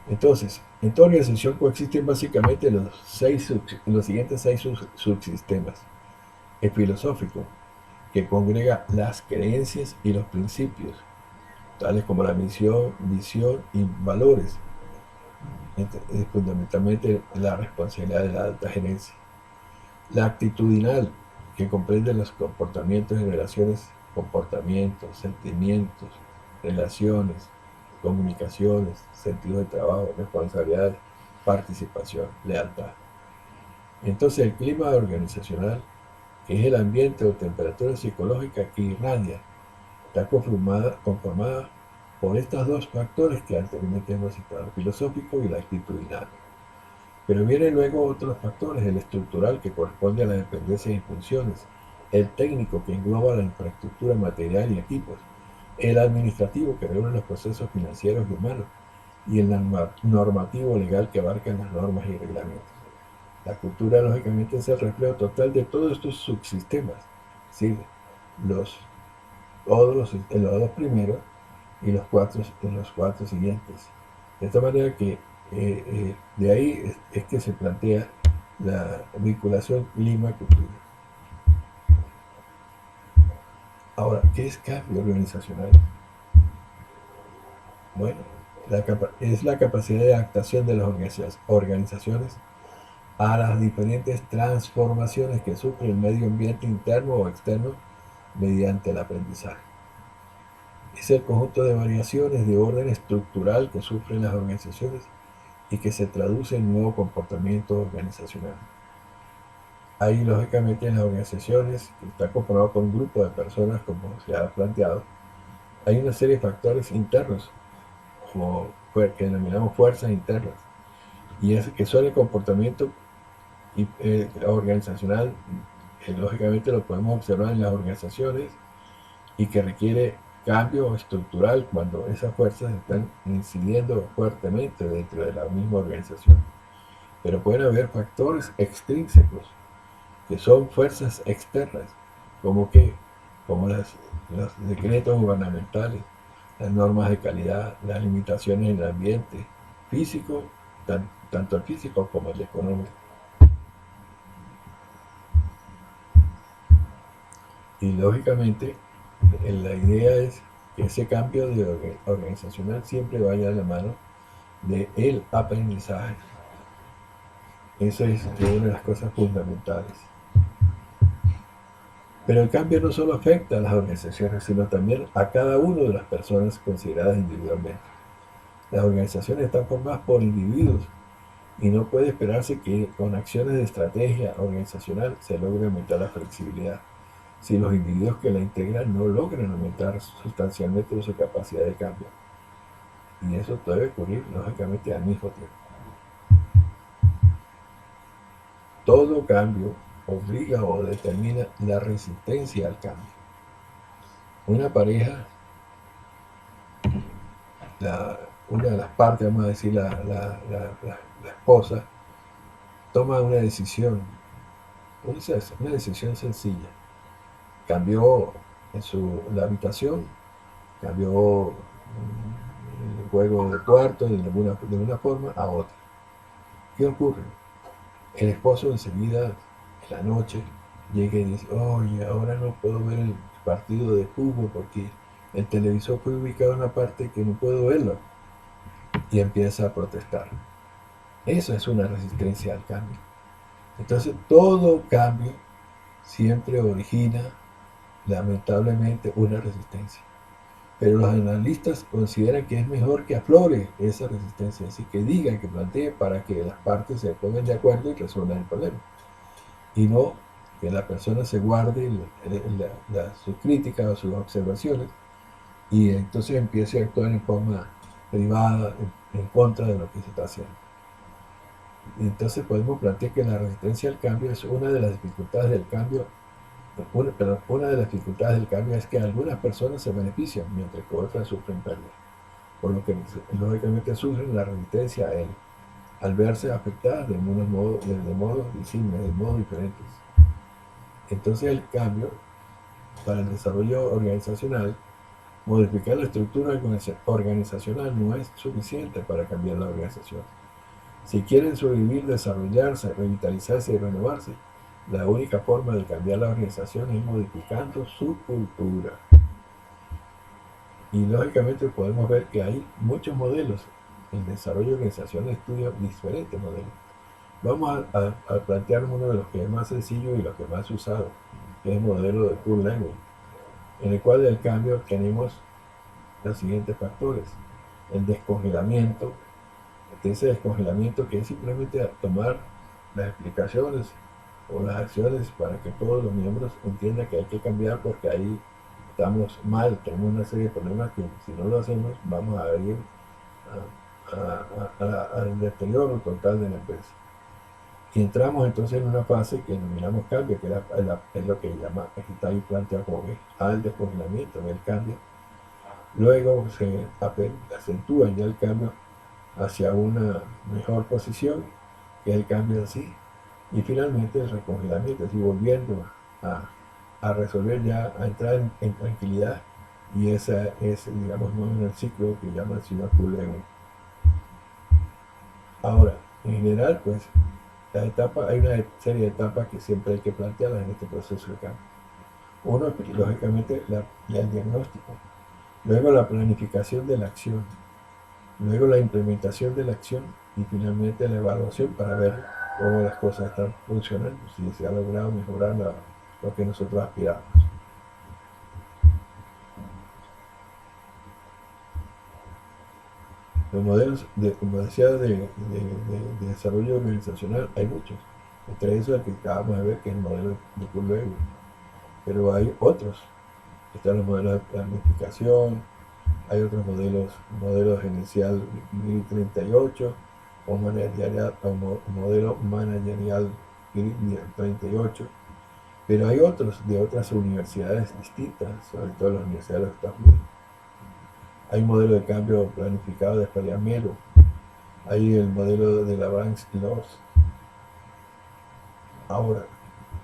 Entonces, en toda organización coexisten básicamente los siguientes seis subsistemas. El filosófico, que congrega las creencias y los principios, tales como la misión, visión y valores, fundamentalmente la responsabilidad de la alta gerencia. La actitudinal, que comprende los comportamientos y relaciones, comportamientos, sentimientos, relaciones, comunicaciones, sentido de trabajo, responsabilidades, participación, lealtad. Entonces el clima organizacional, que es el ambiente o temperatura psicológica que irradia, está conformada por estos dos factores que anteriormente hemos citado, el filosófico y el actitudinal. Pero vienen luego otros factores, el estructural, que corresponde a las dependencias y funciones, el técnico, que engloba la infraestructura material y equipos, el administrativo, que regula los procesos financieros y humanos, y el normativo legal, que abarca las normas y reglamentos. La cultura, lógicamente, es el reflejo total de todos estos subsistemas, ¿sí? Todos los dos primeros y los cuatro siguientes. De esta manera que de ahí es que se plantea la vinculación clima-cultura. Ahora, ¿qué es cambio organizacional? Bueno, es la capacidad de adaptación de las organizaciones a las diferentes transformaciones que sufre el medio ambiente interno o externo mediante el aprendizaje. Es el conjunto de variaciones de orden estructural que sufren las organizaciones y que se traduce en nuevo comportamiento organizacional. Ahí, lógicamente, en las organizaciones, que está conformado por un grupo de personas, como se ha planteado, hay una serie de factores internos, como que denominamos fuerzas internas, y es que son el comportamiento organizacional, lógicamente lo podemos observar en las organizaciones, y que requiere cambio estructural cuando esas fuerzas están incidiendo fuertemente dentro de la misma organización. Pero pueden haber factores extrínsecos, que son fuerzas externas, como que, como los decretos gubernamentales, las normas de calidad, las limitaciones en el ambiente físico, tanto el físico como el económico. Y lógicamente, la idea es que ese cambio organizacional siempre vaya de la mano del aprendizaje. Eso es una de las cosas fundamentales. Pero el cambio no solo afecta a las organizaciones, sino también a cada una de las personas consideradas individualmente. Las organizaciones están formadas por individuos y no puede esperarse que con acciones de estrategia organizacional se logre aumentar la flexibilidad si los individuos que la integran no logran aumentar sustancialmente su capacidad de cambio. Y eso debe ocurrir, lógicamente, al mismo tiempo. Todo cambio obliga o determina la resistencia al cambio. Una pareja, una de las partes, vamos a decir, la esposa, toma una decisión sencilla. Cambió la habitación, cambió el juego de cuarto de una forma a otra. ¿Qué ocurre? El esposo enseguida, en la noche, llega y dice: oye, ahora no puedo ver el partido de fútbol porque el televisor fue ubicado en una parte que no puedo verlo. Y empieza a protestar. Eso es una resistencia al cambio. Entonces, todo cambio siempre origina, lamentablemente, una resistencia. Pero los analistas consideran que es mejor que aflore esa resistencia, así que digan, que planteen, para que las partes se pongan de acuerdo y resuelvan el problema. Y no que la persona se guarde sus críticas o sus observaciones y entonces empiece a actuar en forma privada en contra de lo que se está haciendo. Entonces podemos plantear que la resistencia al cambio es una de las dificultades del cambio. Una de las dificultades del cambio es que algunas personas se benefician mientras que otras sufren pérdidas, por lo que lógicamente sufren la resistencia a él, al verse afectadas de modos visibles, de modos diferentes. Entonces el cambio para el desarrollo organizacional, modificar la estructura organizacional no es suficiente para cambiar la organización. Si quieren sobrevivir, desarrollarse, revitalizarse y renovarse, La única forma de cambiar la organización es modificando su cultura. Y lógicamente podemos ver que hay muchos modelos. El desarrollo organizacional estudia diferentes modelos. Vamos a plantear uno de los que es más sencillo y los que más usado, que es el modelo de Kurt Lewin, en el cual del cambio tenemos los siguientes factores. El descongelamiento, ese descongelamiento que es simplemente tomar las explicaciones o las acciones para que todos los miembros entiendan que hay que cambiar porque ahí estamos mal, tenemos una serie de problemas que si no lo hacemos vamos a ir al deterioro total de la empresa. Y entramos entonces en una fase que denominamos cambio, que es lo que llama, está ahí planteado como que al descongelamiento del cambio. Luego se acentúa ya el cambio hacia una mejor posición, que es el cambio en sí. Y finalmente el recongelamiento, es decir, volviendo a resolver ya, a entrar en tranquilidad. Y ese es, digamos, no en el ciclo que llama el señor Kulevin. Ahora, en general, pues, las etapas, hay una serie de etapas que siempre hay que plantearlas en este proceso de cambio. Uno, lógicamente, el diagnóstico. Luego la planificación de la acción. Luego la implementación de la acción y finalmente la evaluación para ver cómo las cosas están funcionando, si se ha logrado mejorar lo que nosotros aspiramos. Los modelos, como decía, de desarrollo organizacional hay muchos. Entre esos el que acabamos de ver, que es el modelo de Kurt Lewin. Pero hay otros. Están los modelos de planificación, hay otros modelos gerencial 38 o modelo managerial 38, pero hay otros de otras universidades distintas, sobre todo las universidades de los Estados Unidos. Hay un modelo de cambio planificado de Spariamero, hay el modelo de la Banks-Loss. Ahora,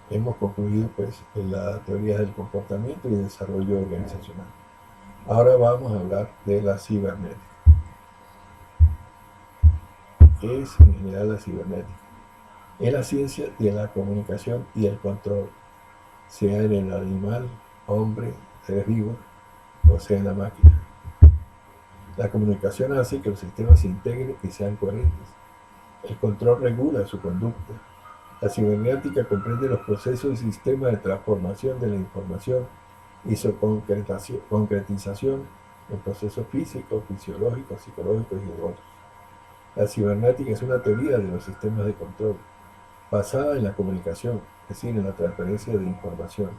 hemos concluido pues la teoría del comportamiento y desarrollo organizacional. Ahora vamos a hablar de la cibernética. ¿Qué es en general la cibernética? Es la ciencia de la comunicación y el control, sea en el animal, hombre, seres vivos, o sea en la máquina. La comunicación hace que los sistemas se integren y sean coherentes. El control regula su conducta. La cibernética comprende los procesos y sistemas de transformación de la información y su concretización en procesos físicos, fisiológicos, psicológicos y otros. La cibernética es una teoría de los sistemas de control, basada en la comunicación, es decir, en la transferencia de información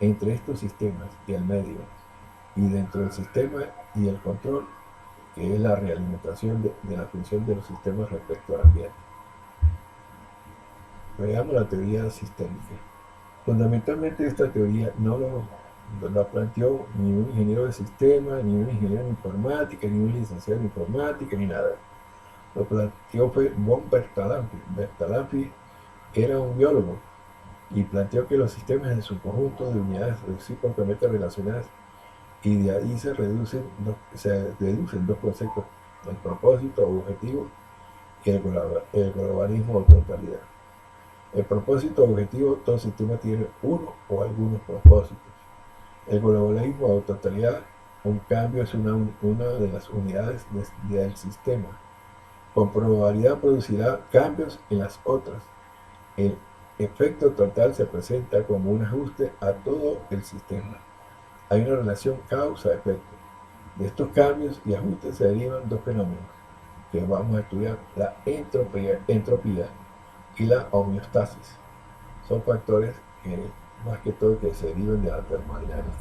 entre estos sistemas y el medio, y dentro del sistema y el control, que es la realimentación de la función de los sistemas respecto al ambiente. Veamos la teoría sistémica. Fundamentalmente esta teoría no lo planteó ni un ingeniero de sistema, ni un ingeniero en informática, ni un licenciado en informática, ni nada. Lo planteó fue von Bertalanffy. Bertalanffy era un biólogo y planteó que los sistemas en su conjunto de unidades recíprocamente relacionadas, y de ahí se deducen dos conceptos: el propósito o objetivo y el globalismo o totalidad. El propósito o objetivo, todo sistema tiene uno o algunos propósitos. El globalismo o totalidad, un cambio es una de las unidades del sistema. Con probabilidad producirá cambios en las otras. El efecto total se presenta como un ajuste a todo el sistema. Hay una relación causa-efecto. De estos cambios y ajustes se derivan dos fenómenos que vamos a estudiar: la entropía y la homeostasis. Son factores que, más que todo, que se derivan de la termodinámica.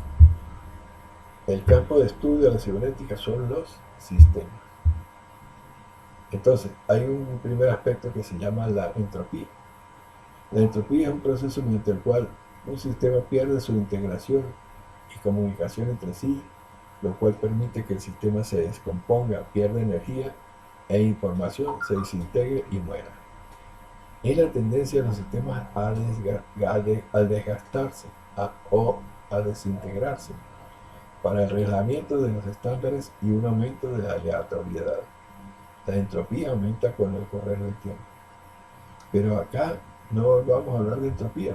El campo de estudio de la cibernética son los sistemas. Entonces, hay un primer aspecto que se llama la entropía. La entropía es un proceso mediante el cual un sistema pierde su integración y comunicación entre sí, lo cual permite que el sistema se descomponga, pierda energía e información, se desintegre y muera. Es la tendencia de los sistemas a desgastarse o a desintegrarse para el relajamiento de los estándares y un aumento de la aleatoriedad. La entropía aumenta con el correr del tiempo. Pero acá no vamos a hablar de entropía,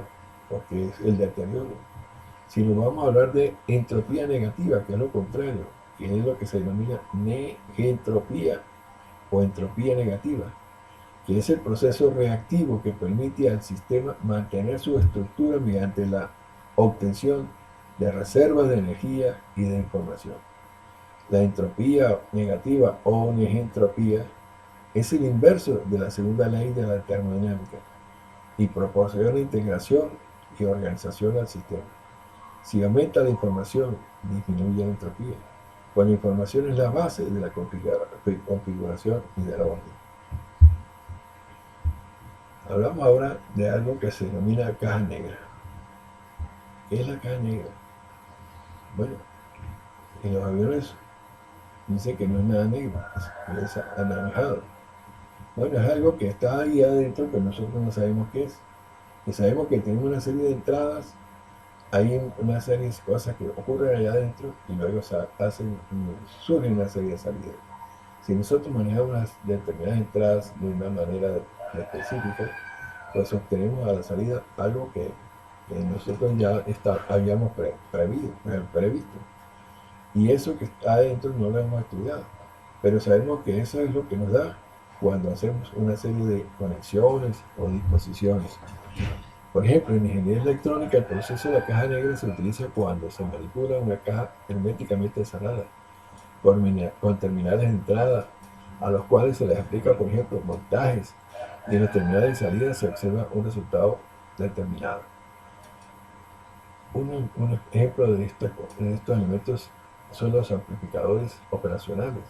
porque es el deterioro, sino vamos a hablar de entropía negativa, que es lo contrario, que es lo que se denomina negentropía o entropía negativa, que es el proceso reactivo que permite al sistema mantener su estructura mediante la obtención de reservas de energía y de información. La entropía negativa o negentropía es el inverso de la segunda ley de la termodinámica y proporciona integración y organización al sistema. Si aumenta la información, disminuye la entropía, pues la información es la base de la configuración y de la orden. Hablamos ahora de algo que se denomina caja negra. ¿Qué es la caja negra? Bueno, en los aviones dice que no es nada negro, es anaranjado. Bueno, es algo que está ahí adentro, pero nosotros no sabemos qué es. Y sabemos que tenemos una serie de entradas, hay una serie de cosas que ocurren allá adentro y luego surgen una serie de salidas. Si nosotros manejamos unas determinadas entradas de una manera específica, pues obtenemos a la salida algo que nosotros ya habíamos previsto. Y eso que está adentro no lo hemos estudiado, pero sabemos que eso es lo que nos da cuando hacemos una serie de conexiones o disposiciones. Por ejemplo, en ingeniería electrónica el proceso de la caja negra se utiliza cuando se manipula una caja herméticamente cerrada con terminales de entrada a los cuales se les aplica, por ejemplo, montajes y en los terminales de salida se observa un resultado determinado. Un ejemplo de estos elementos son los amplificadores operacionales,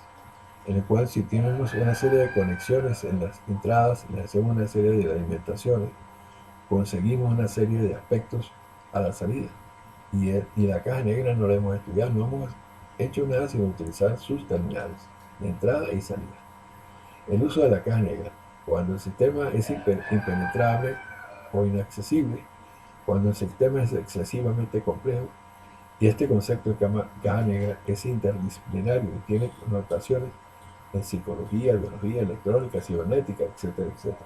en el cual si tenemos una serie de conexiones en las entradas, le hacemos una serie de alimentaciones, conseguimos una serie de aspectos a la salida. Y la caja negra no la hemos estudiado, no hemos hecho nada sin utilizar sus terminales de entrada y salida. El uso de la caja negra, cuando el sistema es impenetrable o inaccesible, cuando el sistema es excesivamente complejo, y este concepto de caja negra es interdisciplinario y tiene connotaciones en psicología, biología, electrónica, cibernética, etcétera, etcétera.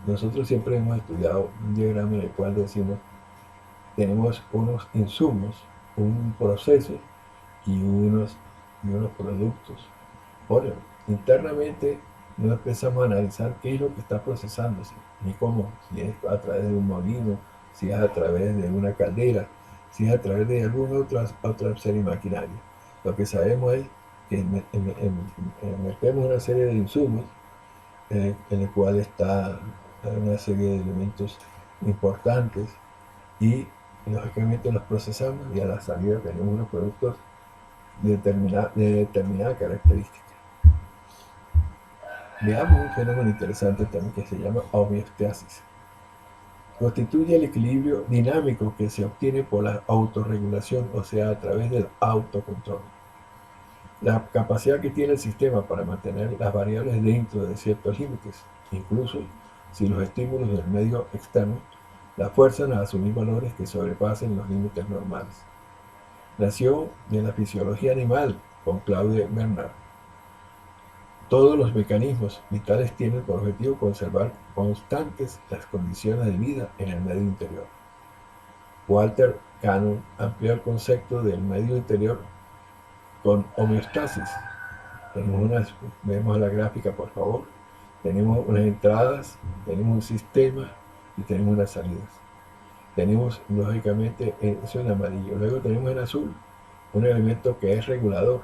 Nosotros siempre hemos estudiado un diagrama en el cual decimos tenemos unos insumos, un proceso y unos productos. Ahora, internamente no empezamos a analizar qué es lo que está procesándose, ni cómo, si es a través de un molino, si es a través de una caldera, si es a través de alguna otra serie de maquinaria. Lo que sabemos es que metemos una serie de insumos en el cual está una serie de elementos importantes y lógicamente los procesamos y a la salida tenemos unos productos de determinada característica. Veamos un fenómeno interesante también que se llama homeostasis. Constituye el equilibrio dinámico que se obtiene por la autorregulación, o sea, a través del autocontrol. La capacidad que tiene el sistema para mantener las variables dentro de ciertos límites, incluso si los estímulos del medio externo la fuerzan a asumir valores que sobrepasen los límites normales. Nació de la fisiología animal con Claude Bernard. Todos los mecanismos vitales tienen por objetivo conservar constantes las condiciones de vida en el medio interior. Walter Cannon amplió el concepto del medio interior con homeostasis. Vemos la gráfica, por favor. Tenemos unas entradas, tenemos un sistema y tenemos unas salidas. Tenemos, lógicamente, eso en amarillo. Luego tenemos en azul un elemento que es regulador.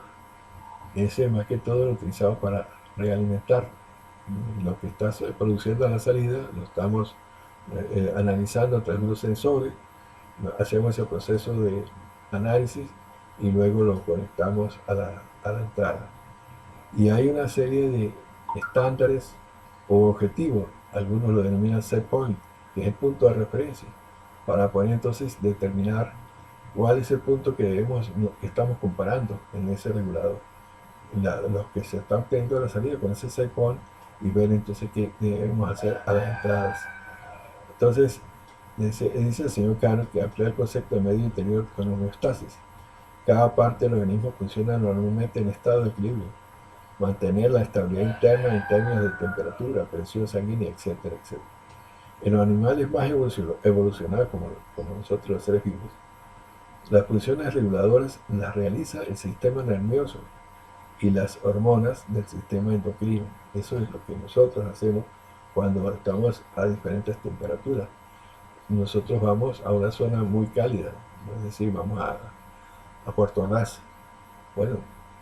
Ese más que todo lo utilizamos para realimentar lo que está produciendo a la salida, lo estamos analizando a través de los sensores, hacemos ese proceso de análisis y luego lo conectamos a la entrada. Y hay una serie de estándares o objetivos, algunos lo denominan set point, que es el punto de referencia, para poder entonces determinar cuál es el punto que estamos comparando en ese regulador. Los que se están obteniendo a la salida con ese set point y ver entonces qué debemos hacer a las entradas. Entonces, dice el señor Cannon que amplía el concepto de medio interior con homeostasis. Cada parte del organismo funciona normalmente en estado de equilibrio. Mantener la estabilidad interna en términos de temperatura, presión sanguínea, etcétera, etcétera. En los animales más evolucionados, como nosotros los seres vivos, las funciones reguladoras las realiza el sistema nervioso y las hormonas del sistema endocrino. Eso es lo que nosotros hacemos cuando estamos a diferentes temperaturas. Nosotros vamos a una zona muy cálida, es decir, vamos a Puerto Ordaz. Bueno,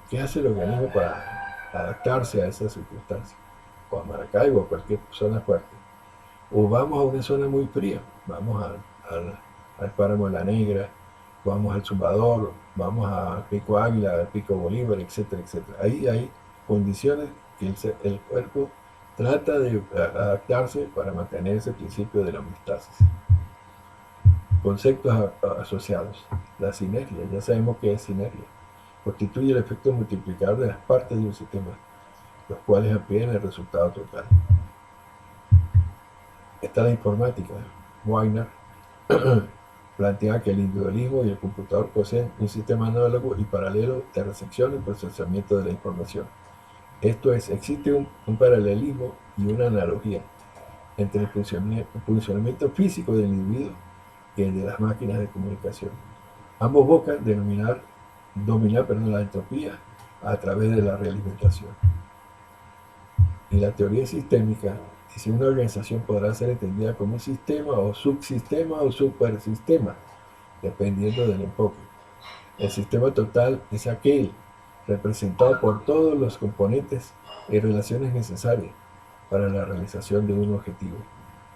¿qué hace el organismo para adaptarse a esas circunstancias? O a Maracaibo, o cualquier zona fuerte. O vamos a una zona muy fría, vamos al páramo de la Negra, vamos al Zumbador, vamos a Pico Águila, al Pico Bolívar, etcétera, etcétera. Ahí hay condiciones que el cuerpo trata de adaptarse para mantener ese principio de la homeostasis. Conceptos asociados. La sinergia, ya sabemos qué es sinergia. Constituye el efecto multiplicador de las partes de un sistema, los cuales amplían el resultado total. Está la informática. Wagner plantea que el individualismo y el computador poseen un sistema análogo y paralelo de recepción y procesamiento de la información. Esto es, existe un paralelismo y una analogía entre el funcionamiento físico del individuo y el de las máquinas de comunicación. Ambos buscan dominar la entropía a través de la realimentación. Y la teoría sistémica dice una organización podrá ser entendida como un sistema o subsistema o supersistema, dependiendo del enfoque. El sistema total es aquel representado por todos los componentes y relaciones necesarias para la realización de un objetivo,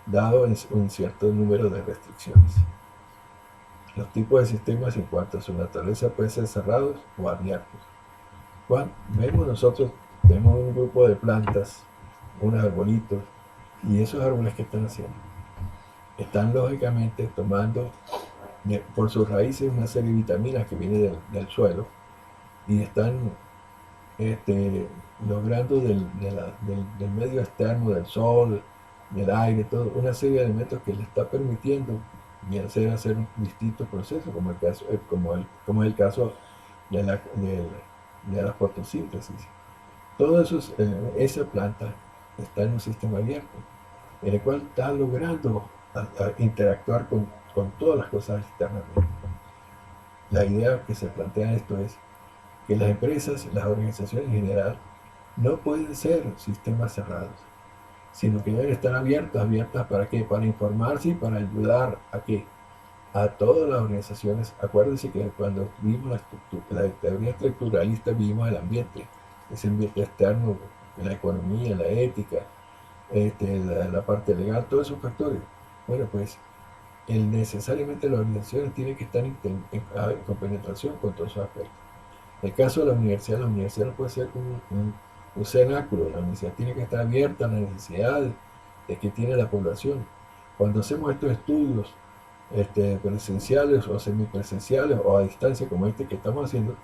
dado un cierto número de restricciones. Los tipos de sistemas en cuanto a su naturaleza pueden ser cerrados o abiertos. Vemos nosotros, tenemos un grupo de plantas, unos arbolitos, y esos árboles que están haciendo, están lógicamente tomando por sus raíces una serie de vitaminas que vienen del suelo y están logrando del medio externo, del sol, del aire, todo, una serie de elementos que le está permitiendo hacer un distinto proceso, como es el caso de la fotosíntesis. Todo eso, esa planta está en un sistema abierto, en el cual está logrando interactuar con todas las cosas externamente. La idea que se plantea esto es que las empresas, las organizaciones en general, no pueden ser sistemas cerrados, sino que deben estar abiertas ¿para qué? Para informarse y para ayudar a qué? A todas las organizaciones. Acuérdense que cuando vimos la teoría estructuralista vimos el ambiente, ese ambiente externo, la economía, la ética, la parte legal, todos esos factores. Bueno, pues necesariamente las organizaciones tienen que estar en compenetración con todos esos aspectos. En el caso de la universidad no puede ser un cenáculo, la universidad tiene que estar abierta a las necesidades de que tiene la población. Cuando hacemos estos estudios presenciales o semipresenciales o a distancia como este que estamos haciendo,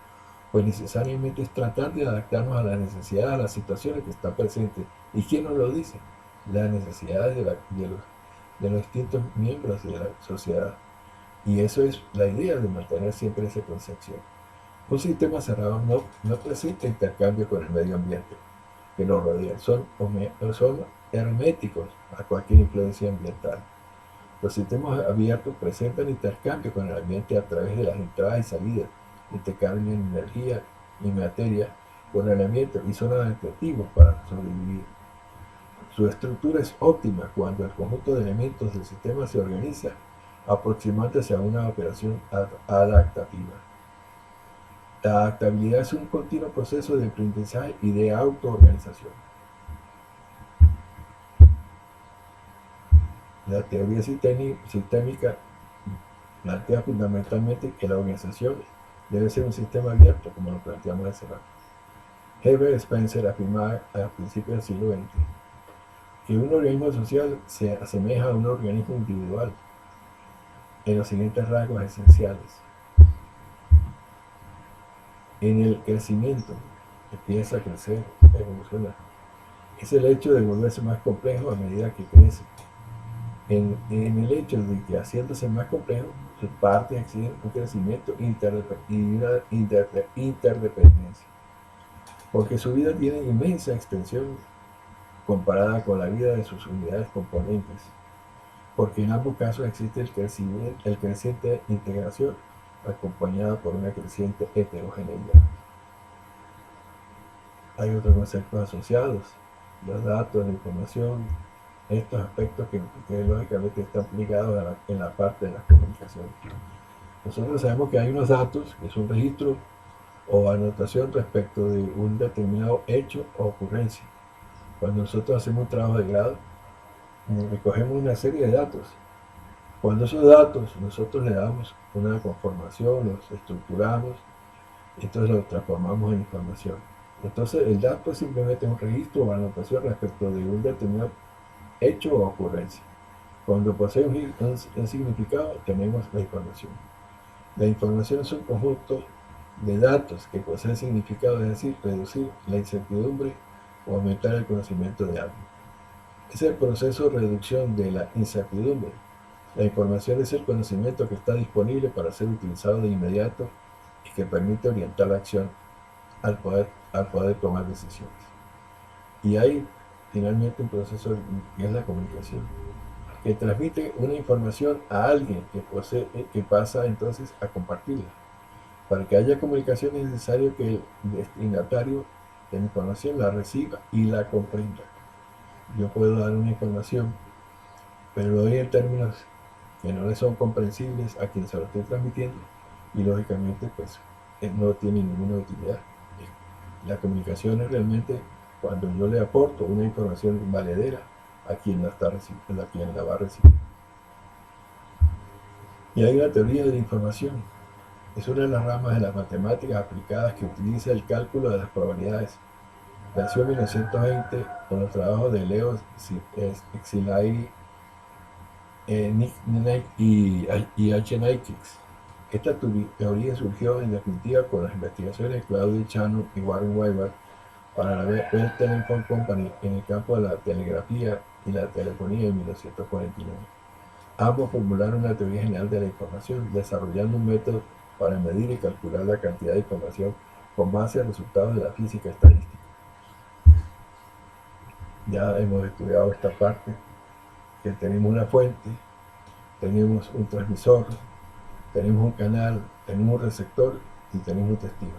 pues necesariamente es tratar de adaptarnos a las necesidades, a las situaciones que están presentes. ¿Y quién nos lo dice? Las necesidades de los distintos miembros de la sociedad. Y eso es la idea de mantener siempre esa concepción. Un sistema cerrado no presenta intercambio con el medio ambiente que nos rodea, son herméticos a cualquier influencia ambiental. Los sistemas abiertos presentan intercambio con el ambiente a través de las entradas y salidas, intercambian energía y materia con el ambiente y son adaptativos para sobrevivir. Su estructura es óptima cuando el conjunto de elementos del sistema se organiza aproximándose a una operación adaptativa. La adaptabilidad es un continuo proceso de aprendizaje y de autoorganización. La teoría sistémica plantea fundamentalmente que la organización debe ser un sistema abierto, como lo planteamos hace rato. Herbert Spencer afirmaba a principios del siglo XX que un organismo social se asemeja a un organismo individual en los siguientes rasgos esenciales. En el crecimiento, empieza a crecer, a evolucionar. Es el hecho de volverse más complejo a medida que crece. En el hecho de que haciéndose más complejo, sus partes exigen un crecimiento y una interdependencia. Porque su vida tiene inmensa extensión comparada con la vida de sus unidades componentes. porque en ambos casos existe el creciente integración acompañada por una creciente heterogeneidad. Hay otros conceptos asociados, los datos, la información, estos aspectos que lógicamente están ligados en la parte de la comunicación. Nosotros sabemos que hay unos datos, que es un registro o anotación respecto de un determinado hecho o ocurrencia. Cuando nosotros hacemos un trabajo de grado, recogemos una serie de datos. Cuando esos datos nosotros le damos una conformación, los estructuramos, entonces los transformamos en información. Entonces el dato es simplemente un registro o anotación respecto de un determinado hecho o ocurrencia. Cuando posee un significado, tenemos la información. La información es un conjunto de datos que poseen significado, es decir, reducir la incertidumbre o aumentar el conocimiento de algo. Es el proceso de reducción de la incertidumbre. La información es el conocimiento que está disponible para ser utilizado de inmediato y que permite orientar la acción al poder tomar decisiones. Y hay finalmente un proceso que es la comunicación, que transmite una información a alguien que pasa entonces a compartirla. Para que haya comunicación es necesario que el destinatario de la información la reciba y la comprenda. Yo puedo dar una información, pero lo doy en términos que no le son comprensibles a quien se lo estoy transmitiendo y lógicamente pues no tiene ninguna utilidad. La comunicación es realmente cuando yo le aporto una información valedera a quien la va a recibir. Y hay una teoría de la información. Es una de las ramas de las matemáticas aplicadas que utiliza el cálculo de las probabilidades. Nació en 1920 con los trabajos de Leo Szilard y H. Nikix. Esta teoría surgió en definitiva con las investigaciones de Claude Shannon y Warren Weber para la Bell Telephone Company en el campo de la telegrafía y la telefonía en 1949. Ambos formularon una teoría general de la información, desarrollando un método para medir y calcular la cantidad de información con base a resultados de la física estadística. Ya hemos estudiado esta parte, que tenemos una fuente, tenemos un transmisor, tenemos un canal, tenemos un receptor y tenemos un testigo.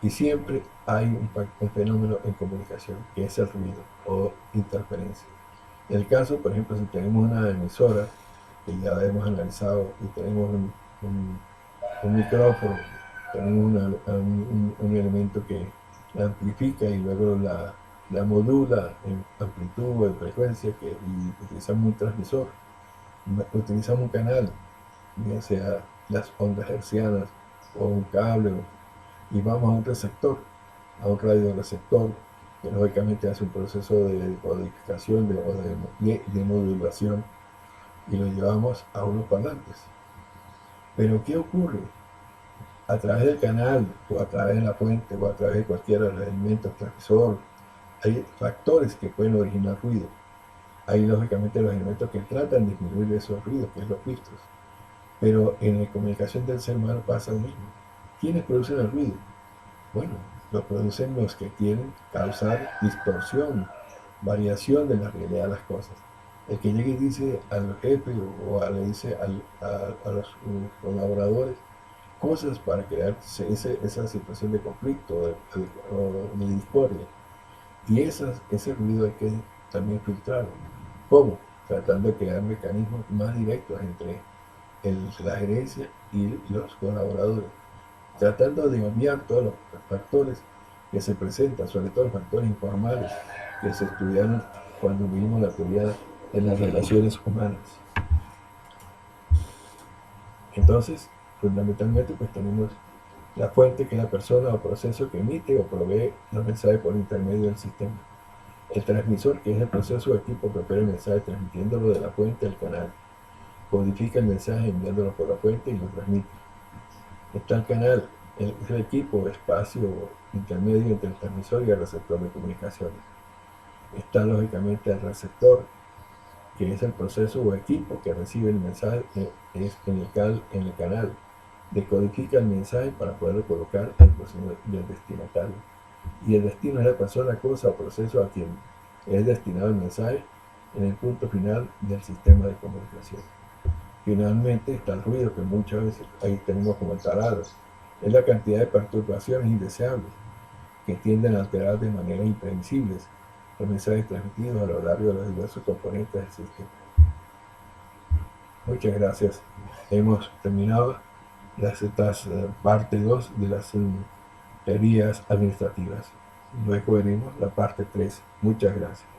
Y siempre hay un fenómeno en comunicación, que es el ruido o interferencia. En el caso, por ejemplo, si tenemos una emisora, que ya hemos analizado, y tenemos un micrófono, tenemos un elemento que la amplifica y luego la modula en amplitud, en frecuencia, y utilizamos un transmisor, utilizamos un canal, ya sea las ondas hertzianas o un cable, y vamos a un receptor, a un radioreceptor, que lógicamente hace un proceso de codificación de modulación, y lo llevamos a unos parlantes. Pero ¿qué ocurre? A través del canal, o a través de la fuente, o a través de cualquiera de los elementos, transmisor, hay factores que pueden originar ruido. Hay lógicamente los elementos que tratan de disminuir esos ruidos, que es los filtros. Pero en la comunicación del ser humano pasa lo mismo. ¿Quiénes producen el ruido? Bueno, lo producen los que quieren causar distorsión, variación de la realidad de las cosas. El que llegue y dice al jefe o le dice a los colaboradores cosas para crear esa situación de conflicto o de discordia. Y ese ruido hay que también filtrarlo. ¿Cómo? Tratando de crear mecanismos más directos entre la gerencia y los colaboradores, tratando de obviar todos los factores que se presentan, sobre todo los factores informales que se estudiaron cuando vimos la teoría de las relaciones humanas. Entonces, fundamentalmente, pues tenemos la fuente, que es la persona o proceso que emite o provee los mensajes por intermedio del sistema. El transmisor, que es el proceso o equipo que opera el mensaje transmitiéndolo de la fuente al canal. Codifica el mensaje enviándolo por la fuente y lo transmite. Está el canal, es el equipo o espacio intermedio entre el transmisor y el receptor de comunicaciones. Está lógicamente el receptor, que es el proceso o equipo que recibe el mensaje en el canal, decodifica el mensaje para poderlo colocar en posición del destinatario. Y el destino es la persona, cosa o proceso a quien es destinado el mensaje, en el punto final del sistema de comunicación. Finalmente está el ruido, que muchas veces ahí tenemos como el taladro. Es la cantidad de perturbaciones indeseables que tienden a alterar de manera imprevisibles los mensajes transmitidos a lo largo de los diversos componentes del sistema. Muchas gracias. Hemos terminado esta parte 2 de las teorías administrativas. Luego veremos la parte 3. Muchas gracias.